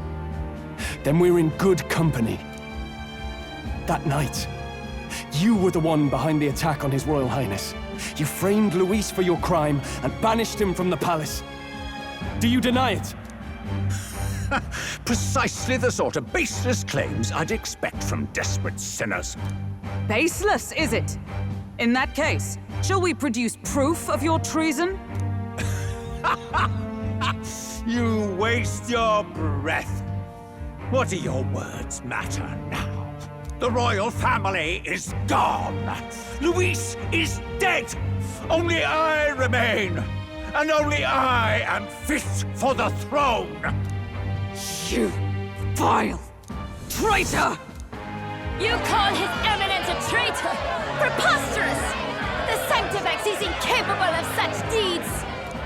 Then we're in good company. That night, you were the one behind the attack on His Royal Highness. You framed Luis for your crime and banished him from the palace. Do you deny it? Precisely the sort of baseless claims I'd expect from desperate sinners. Baseless, is it? In that case, shall we produce proof of your treason? You waste your breath. What do your words matter now? The royal family is gone. Luis is dead. Only I remain. And only I am fit for the throne. You vile traitor! You call His Eminence a traitor? Preposterous! The Sanctifex is incapable of such deeds!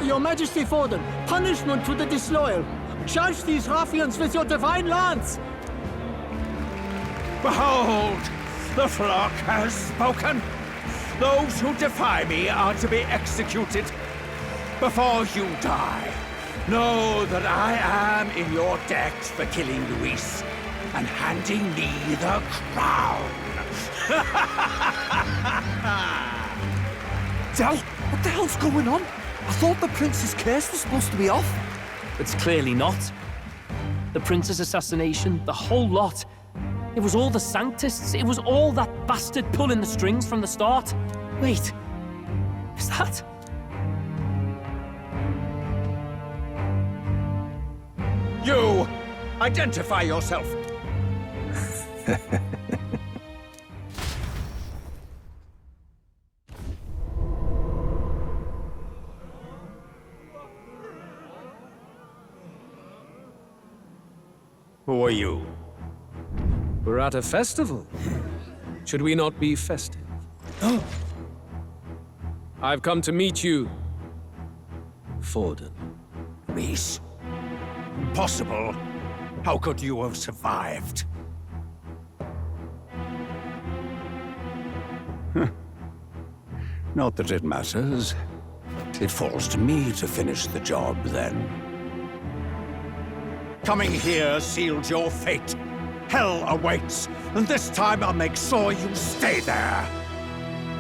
Your Majesty Forden, punishment to the disloyal. Charge these ruffians with your divine lance! Behold, the flock has spoken. Those who defy me are to be executed. Before you die, know that I am in your debt for killing Luis and handing me the crown. Del, what the hell's going on? I thought the prince's curse was supposed to be off. It's clearly not. The prince's assassination, the whole lot. It was all the Sanctists. It was all that bastard pulling the strings from the start. Wait, is that? You! Identify yourself! Who are you? We're at a festival. Should we not be festive? I've come to meet you, Forden. Reese? Impossible. How could you have survived? Not that it matters. It falls to me to finish the job, then. Coming here sealed your fate. Hell awaits, and this time I'll make sure you stay there.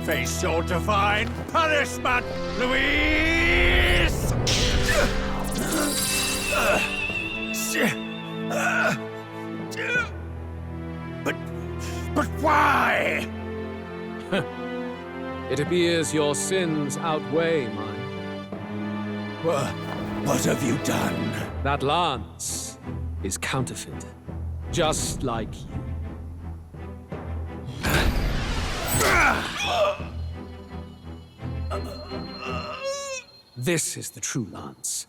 Face your divine punishment, Luis! But why? It appears your sins outweigh mine. What have you done? That lance is counterfeit, just like you. This is the true lance.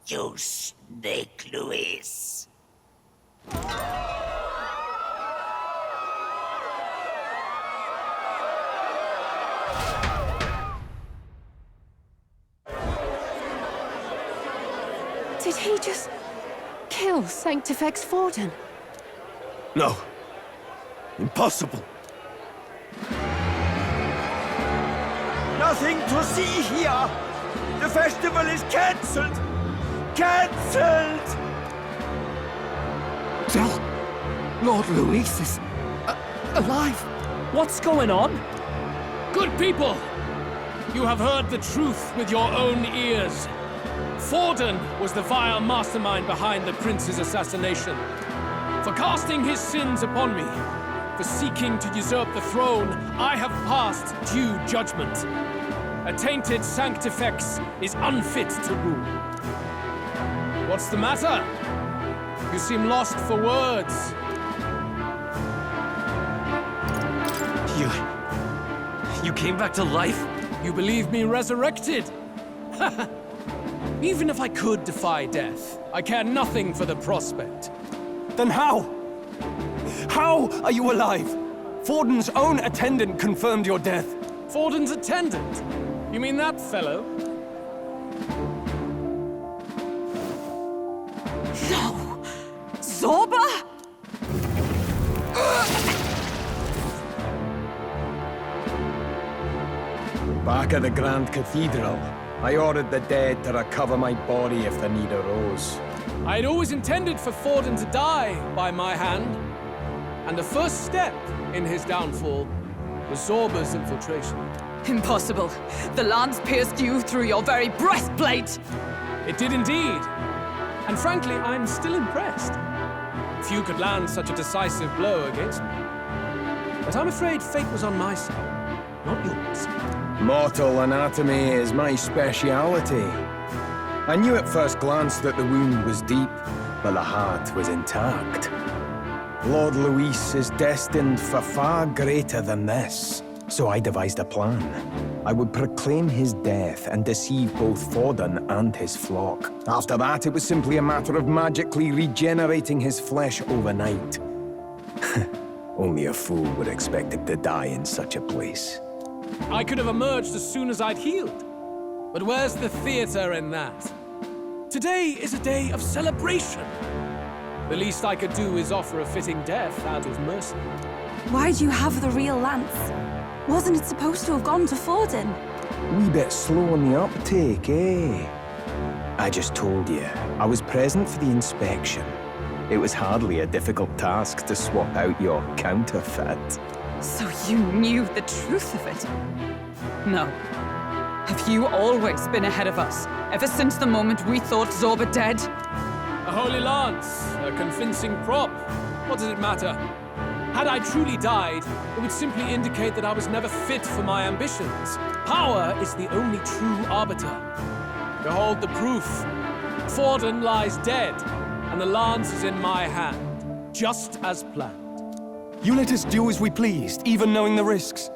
You snake, Luis. Did he just kill Sanctifex Forden? No. Impossible. Nothing to see here. The festival is cancelled. Cancelled! Del, Lord Luis is alive. What's going on? Good people! You have heard the truth with your own ears. Forden was the vile mastermind behind the prince's assassination. For casting his sins upon me, for seeking to usurp the throne, I have passed due judgment. A tainted Sanctifex is unfit to rule. What's the matter? You seem lost for words. You came back to life? You believe me resurrected? Even if I could defy death, I care nothing for the prospect. Then how? How are you alive? Forden's own attendant confirmed your death. Forden's attendant? You mean that fellow? No! Zorba? Back at the Grand Cathedral, I ordered the dead to recover my body if the need arose. I had always intended for Forden to die by my hand, and the first step in his downfall was Zorba's infiltration. Impossible. The lance pierced you through your very breastplate! It did indeed. And frankly, I'm still impressed. Few could land such a decisive blow against me. But I'm afraid fate was on my side, not yours. Mortal anatomy is my speciality. I knew at first glance that the wound was deep, but the heart was intact. Lord Luis is destined for far greater than this, so I devised a plan. I would proclaim his death and deceive both Forden and his flock. After that, it was simply a matter of magically regenerating his flesh overnight. Only a fool would expect him to die in such a place. I could have emerged as soon as I'd healed. But where's the theater in that? Today is a day of celebration. The least I could do is offer a fitting death out of mercy. Why'd you have the real lance? Wasn't it supposed to have gone to Forden? Wee bit slow on the uptake, eh? I just told you, I was present for the inspection. It was hardly a difficult task to swap out your counterfeit. So you knew the truth of it? No. Have you always been ahead of us, ever since the moment we thought Zorba dead? A holy lance, a convincing prop. What does it matter? Had I truly died, it would simply indicate that I was never fit for my ambitions. Power is the only true arbiter. Behold the proof. Forden lies dead, and the lance is in my hand, just as planned. You let us do as we pleased, even knowing the risks.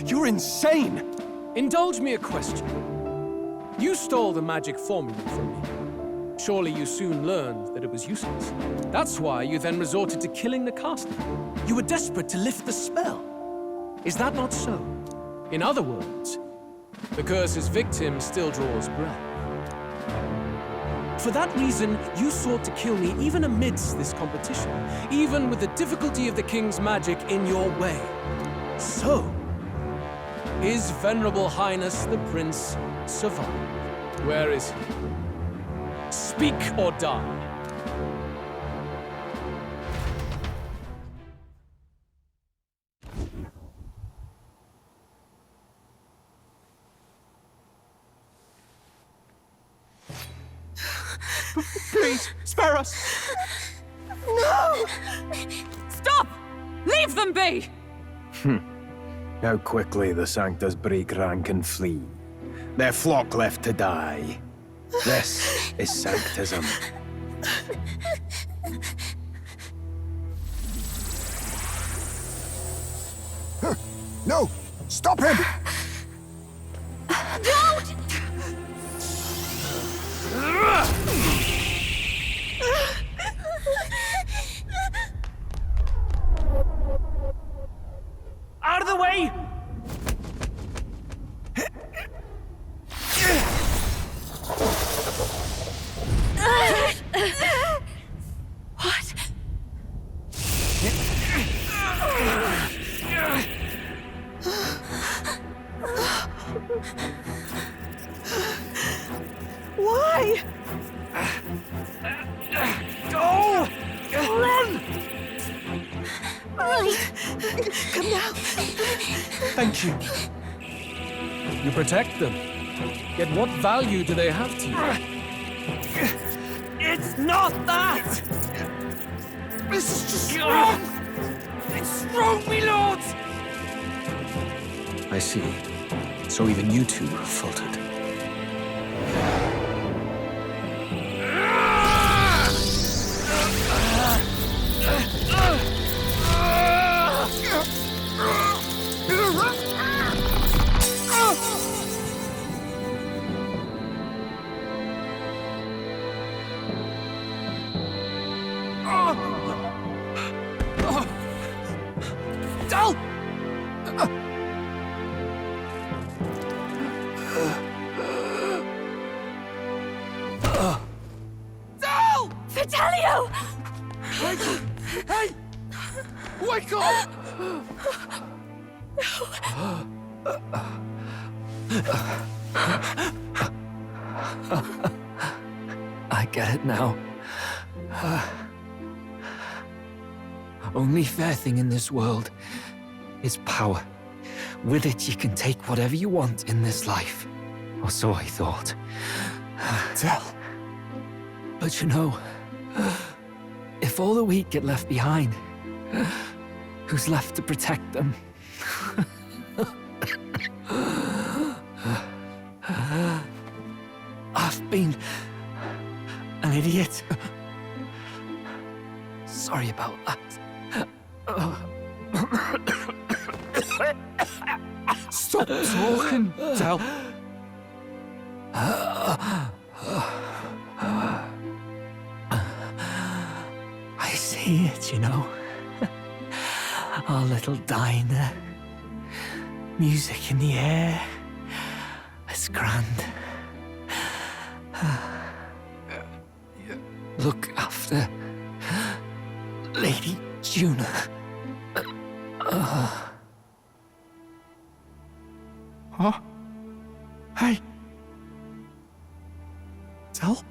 You're insane! Indulge me a question. You stole the magic formula from me. Surely you soon learned that it was useless. That's why you then resorted to killing the caster. You were desperate to lift the spell. Is that not so? In other words, the curse's victim still draws breath. For that reason, you sought to kill me even amidst this competition, even with the difficulty of the king's magic in your way. So, His Venerable Highness the Prince survived. Where is he? Speak or die. Please, spare us! No! Stop! Leave them be! How quickly the Sanctus break rank and flee. Their flock left to die. This is Sanctism. No! Stop him! Don't! Out of the way! What? Why? Go! Run! Come now. Thank you. You protect them. Yet what value do they have to you? It's not that! This is just wrong! It's wrong, me lords! I see. So even you two faltered. No! Vitelio! Hey! Wake up! I get it now. Only fair thing in this world is power. With it, you can take whatever you want in this life. Or so I thought. Tell. But you know, if all the weak get left behind, who's left to protect them? I've been an idiot. Sorry about that. Stop talking, Del. I see it, you know. Our little diner. Music in the air. It's grand. Look after Lady Juna. Huh? Hey. Del?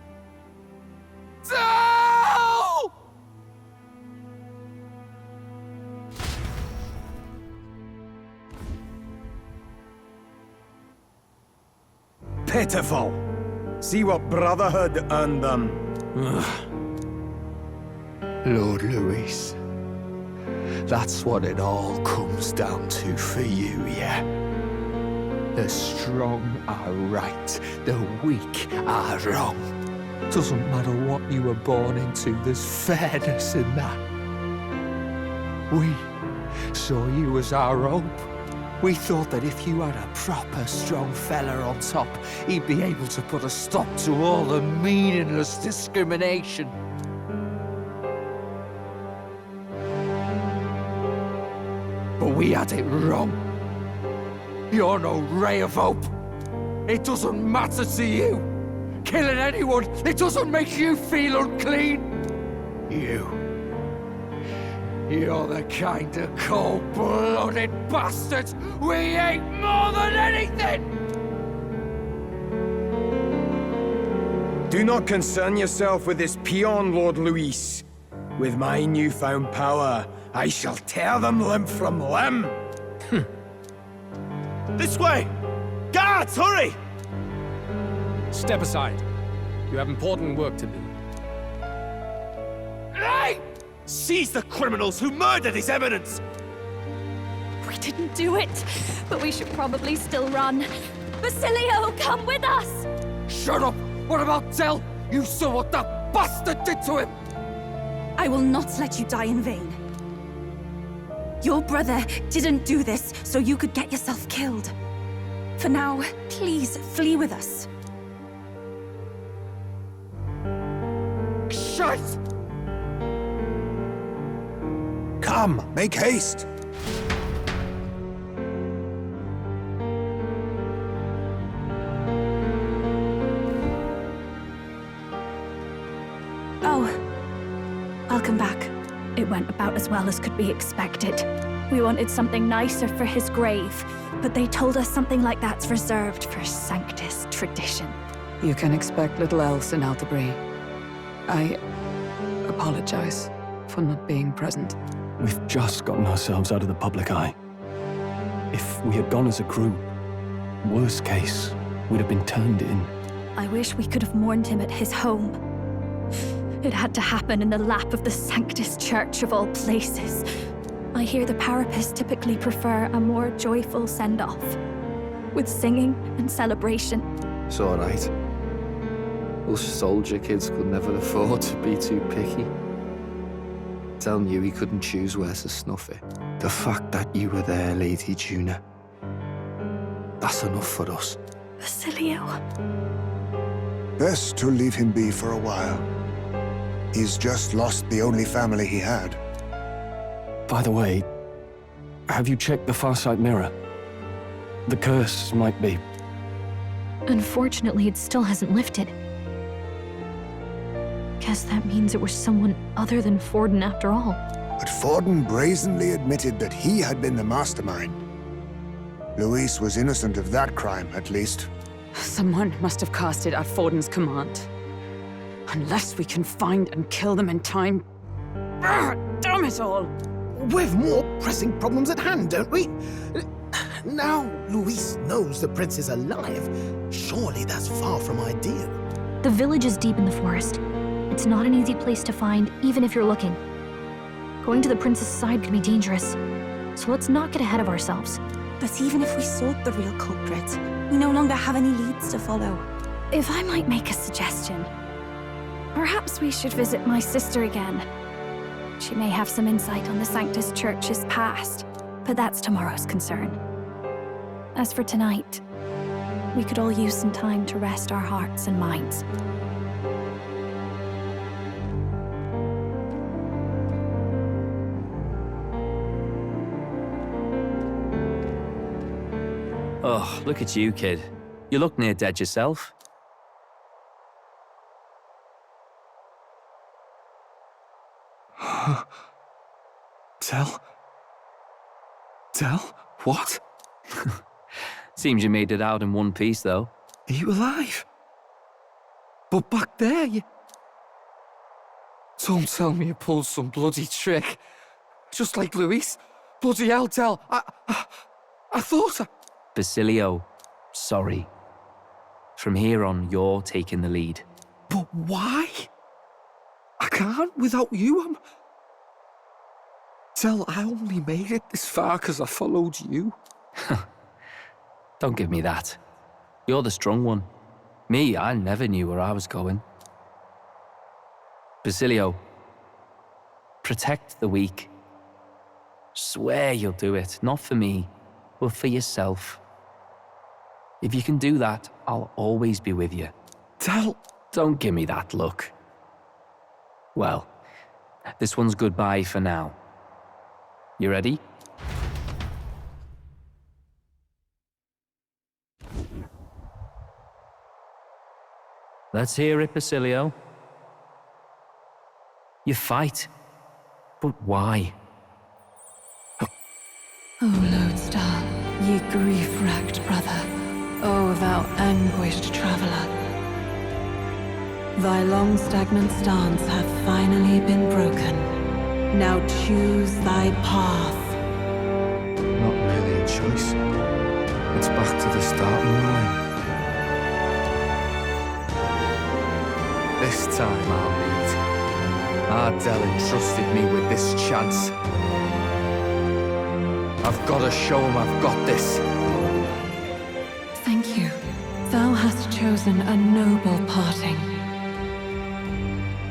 Del! Pitiful. See what Brotherhood earned them. Lord Luis. That's what it all comes down to for you, yeah? The strong are right, the weak are wrong. Doesn't matter what you were born into, there's fairness in that. We saw you as our hope. We thought that if you had a proper strong fella on top, he'd be able to put a stop to all the meaningless discrimination. But we had it wrong. You're no ray of hope. It doesn't matter to you. Killing anyone, it doesn't make you feel unclean. You're the kind of cold-blooded bastards we hate more than anything! Do not concern yourself with this peon, Lord Luis. With my newfound power, I shall tear them limb from limb. This way! Guards, hurry! Step aside. You have important work to do. Hey! Seize the criminals who murdered His Eminence! We didn't do it, but we should probably still run. Basilio, come with us! Shut up! What about Del? You saw what that bastard did to him! I will not let you die in vain. Your brother didn't do this so you could get yourself killed. For now, please flee with us. Shit! Come, make haste! Oh, I'll come back. It went about as well as could be expected. We wanted something nicer for his grave, but they told us something like that's reserved for Sanctus tradition. You can expect little else in Altabri. I apologize for not being present. We've just gotten ourselves out of the public eye. If we had gone as a group, worst case, we'd have been turned in. I wish we could have mourned him at his home. It had to happen in the lap of the Sanctus Church of all places. I hear the Parapists typically prefer a more joyful send-off, with singing and celebration. It's all right. Us soldier kids could never afford to be too picky. Del knew he couldn't choose where to snuff it. The fact that you were there, Lady Juna, that's enough for us. Basilio. Best to leave him be for a while. He's just lost the only family he had. By the way, have you checked the Farsight mirror? The curse might be Unfortunately, it still hasn't lifted. Guess that means it was someone other than Forden after all. But Forden brazenly admitted that he had been the mastermind. Luis was innocent of that crime, at least. Someone must have cast it at Forden's command. Unless we can find and kill them in time. Damn it all! We've more pressing problems at hand, don't we? Now Luis knows the prince is alive. Surely that's far from ideal. The village is deep in the forest. It's not an easy place to find, even if you're looking. Going to the prince's side could be dangerous, so let's not get ahead of ourselves. But even if we sought the real culprit, we no longer have any leads to follow. If I might make a suggestion, perhaps we should visit my sister again. She may have some insight on the Sanctus Church's past, but that's tomorrow's concern. As for tonight, we could all use some time to rest our hearts and minds. Oh, look at you, kid. You look near dead yourself. Tell? What? Seems you made it out in one piece, though. Are you alive? But back there, you... Don't tell me you pulled some bloody trick. Just like Luis. Bloody hell, Tell. I thought Basilio, sorry. From here on, you're taking the lead. But why? I can't without you. Tell, I only made it this far because I followed you. Don't give me that. You're the strong one. Me, I never knew where I was going. Basilio, protect the weak. Swear you'll do it, not for me, but for yourself. If you can do that, I'll always be with you. Tell... Don't give me that look. Well, this one's goodbye for now. You ready? Let's hear it, Basilio. You fight, but why? O Lodestar, ye grief-racked brother, O thou anguished traveler. Thy long stagnant stance hath finally been broken. Now choose thy path. Not really a choice. It's back to the starting line. This time I'll lead. Ardell entrusted me with this chance. I've got to show him I've got this. Thank you. Thou hast chosen a noble parting.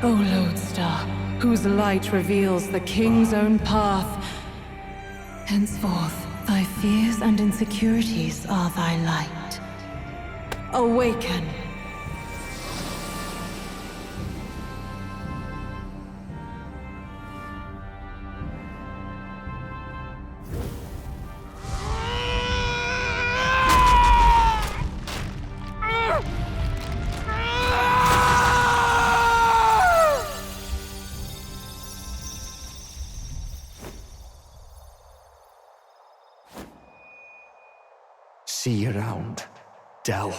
O Lodestar, whose light reveals the king's own path. Henceforth, thy fears and insecurities are thy light. Awaken. See you around, Dell.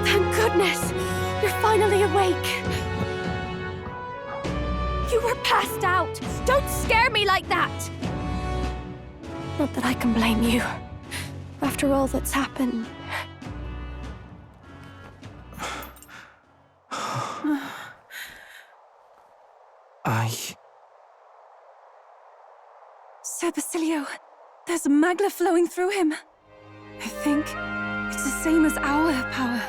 Thank goodness! You're finally awake! You were passed out! Don't scare me like that! Not that I can blame you. After all that's happened. Sir Basilio, there's magla flowing through him. I think it's the same as our power.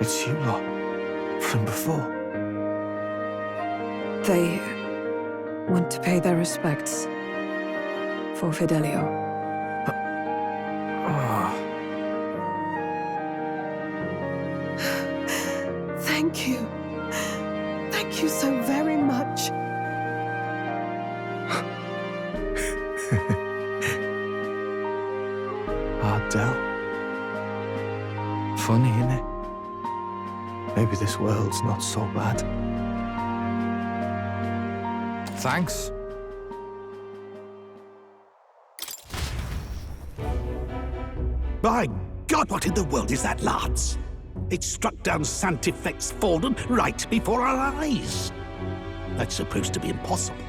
it's you lot. From before. They want to pay their respects for Fidelio. Thank you. Thank you so very much. Ardell. Funny, innit? Maybe this world's not so bad. Thanks. My God, what in the world is that, lads? It struck down Sanctifex Fallen right before our eyes. That's supposed to be impossible.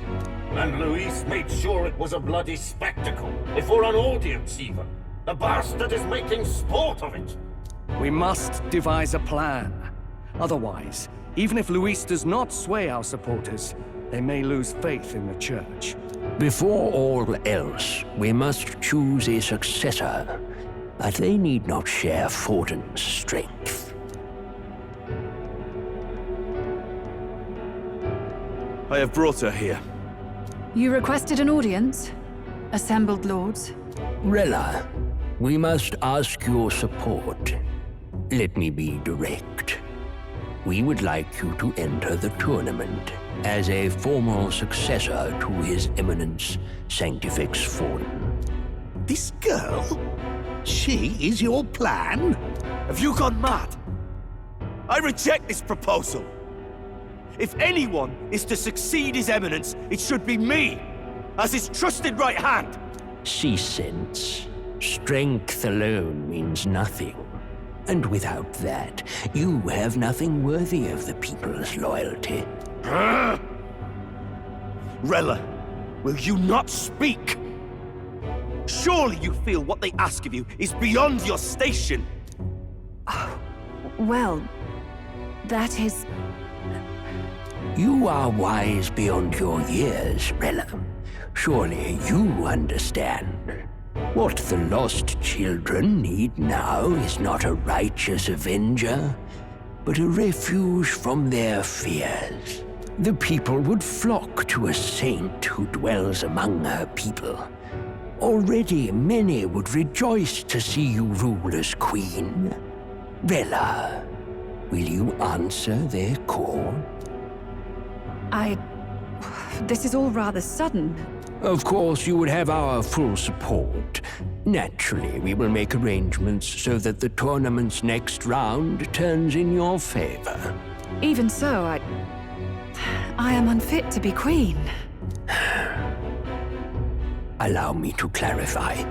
And Luis made sure it was a bloody spectacle, before an audience even. The bastard is making sport of it. We must devise a plan. Otherwise, even if Luis does not sway our supporters, they may lose faith in the Church. Before all else, we must choose a successor. But they need not share Forden's strength. I have brought her here. You requested an audience? Assembled lords? Rella, we must ask your support. Let me be direct. We would like you to enter the tournament as a formal successor to His Eminence Sanctifex Forden. This girl? She is your plan? Have you gone mad? I reject this proposal. If anyone is to succeed His Eminence, it should be me, as his trusted right hand. Cease sense. Strength alone means nothing. And without that, you have nothing worthy of the people's loyalty. Rella, will you not speak? Surely you feel what they ask of you is beyond your station. Well, that is... You are wise beyond your years, Rella. Surely you understand. What the lost children need now is not a righteous avenger, but a refuge from their fears. The people would flock to a saint who dwells among her people. Already many would rejoice to see you rule as queen. Rella, will you answer their call? This is all rather sudden. Of course, you would have our full support. Naturally, we will make arrangements so that the tournament's next round turns in your favor. Even so, I am unfit to be queen. Allow me to clarify.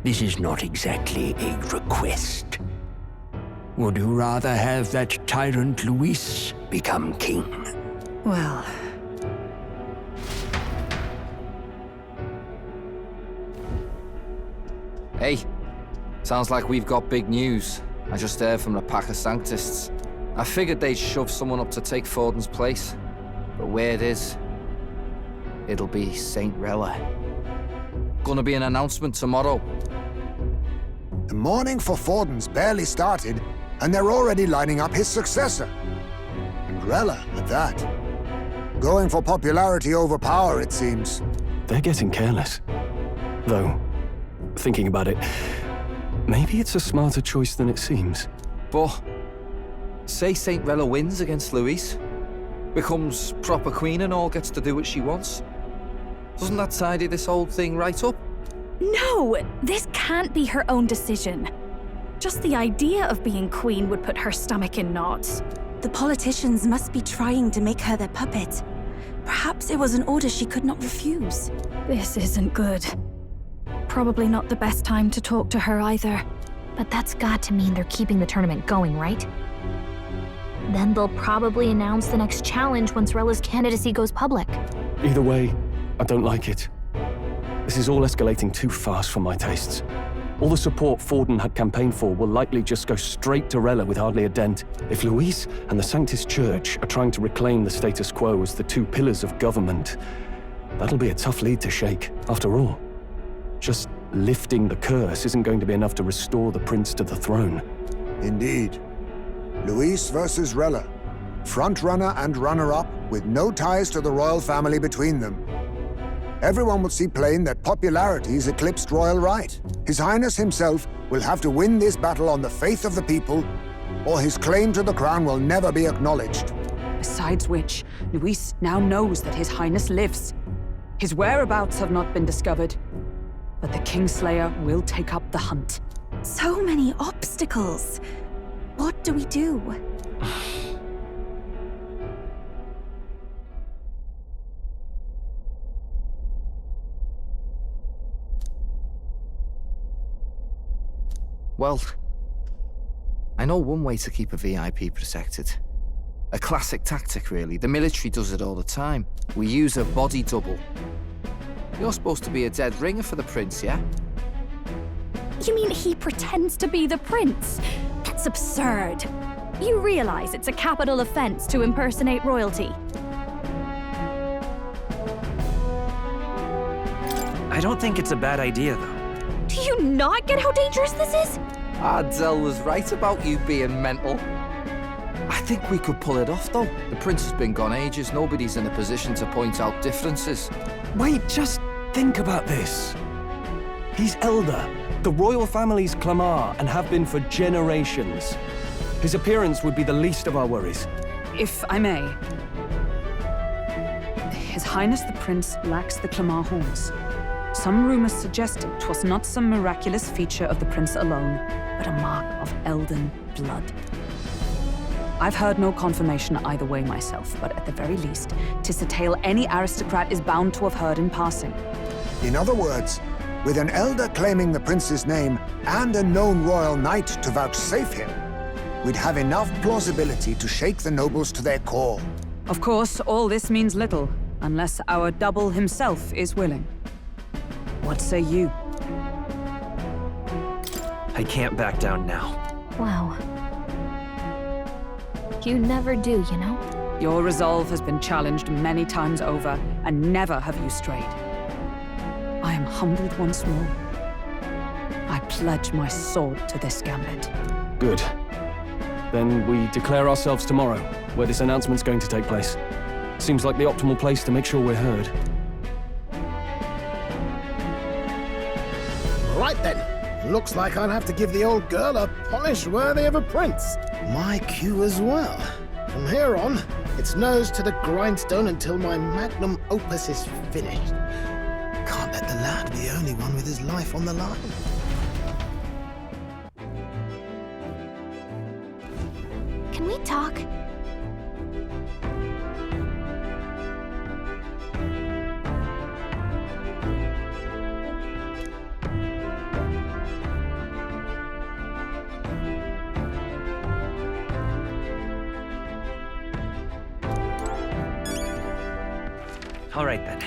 This is not exactly a request. Would you rather have that tyrant Luis become king? Well... Hey, sounds like we've got big news. I just heard from the pack of Sanctists. I figured they'd shove someone up to take Forden's place. But where it is, it'll be Saint Rella. Gonna be an announcement tomorrow. The mourning for Forden's barely started, and they're already lining up his successor. And Rella, at that. Going for popularity over power, it seems. They're getting careless. Though, thinking about it, maybe it's a smarter choice than it seems. But, say Saint Rella wins against Luis, becomes proper queen and all gets to do what she wants. Doesn't that tidy this whole thing right up? No! This can't be her own decision. Just the idea of being queen would put her stomach in knots. The politicians must be trying to make her their puppet. Perhaps it was an order she could not refuse. This isn't good. Probably not the best time to talk to her either. But that's got to mean they're keeping the tournament going, right? Then they'll probably announce the next challenge once Rella's candidacy goes public. Either way, I don't like it. This is all escalating too fast for my tastes. All the support Forden had campaigned for will likely just go straight to Rella with hardly a dent. If Luis and the Sanctis Church are trying to reclaim the status quo as the two pillars of government, that'll be a tough lead to shake, after all. Just lifting the curse isn't going to be enough to restore the prince to the throne. Indeed. Luis versus Rella. Front-runner and runner-up, with no ties to the royal family between them. Everyone will see plain that popularity's eclipsed royal right. His Highness himself will have to win this battle on the faith of the people, or his claim to the crown will never be acknowledged. Besides which, Luis now knows that His Highness lives. His whereabouts have not been discovered, but the Kingslayer will take up the hunt. So many obstacles. What do we do? Well, I know one way to keep a VIP protected. A classic tactic, really. The military does it all the time. We use a body double. You're supposed to be a dead ringer for the prince, yeah? You mean he pretends to be the prince? That's absurd. You realize it's a capital offense to impersonate royalty. I don't think it's a bad idea, though. Do you not get how dangerous this is? Ardell was right about you being mental. I think we could pull it off, though. The prince has been gone ages. Nobody's in a position to point out differences. Wait, just think about this. He's Elda, the royal family's Clamar, and have been for generations. His appearance would be the least of our worries. If I may. His Highness the Prince lacks the Clamar horns. Some rumors suggested 'twas not some miraculous feature of the prince alone, but a mark of Elden blood. I've heard no confirmation either way myself, but at the very least, 'tis a tale any aristocrat is bound to have heard in passing. In other words, with an elder claiming the prince's name and a known royal knight to vouchsafe him, we'd have enough plausibility to shake the nobles to their core. Of course, all this means little, unless our double himself is willing. What say you? I can't back down now. Wow. You never do, you know? Your resolve has been challenged many times over, and never have you strayed. I am humbled once more. I pledge my sword to this gambit. Good. Then we declare ourselves tomorrow, where this announcement's going to take place. Seems like the optimal place to make sure we're heard. Right then. Looks like I'll have to give the old girl a polish worthy of a prince. My cue as well. From here on, it's nose to the grindstone until my magnum opus is finished. Can't let the lad be the only one with his life on the line. Can we talk? All right, then.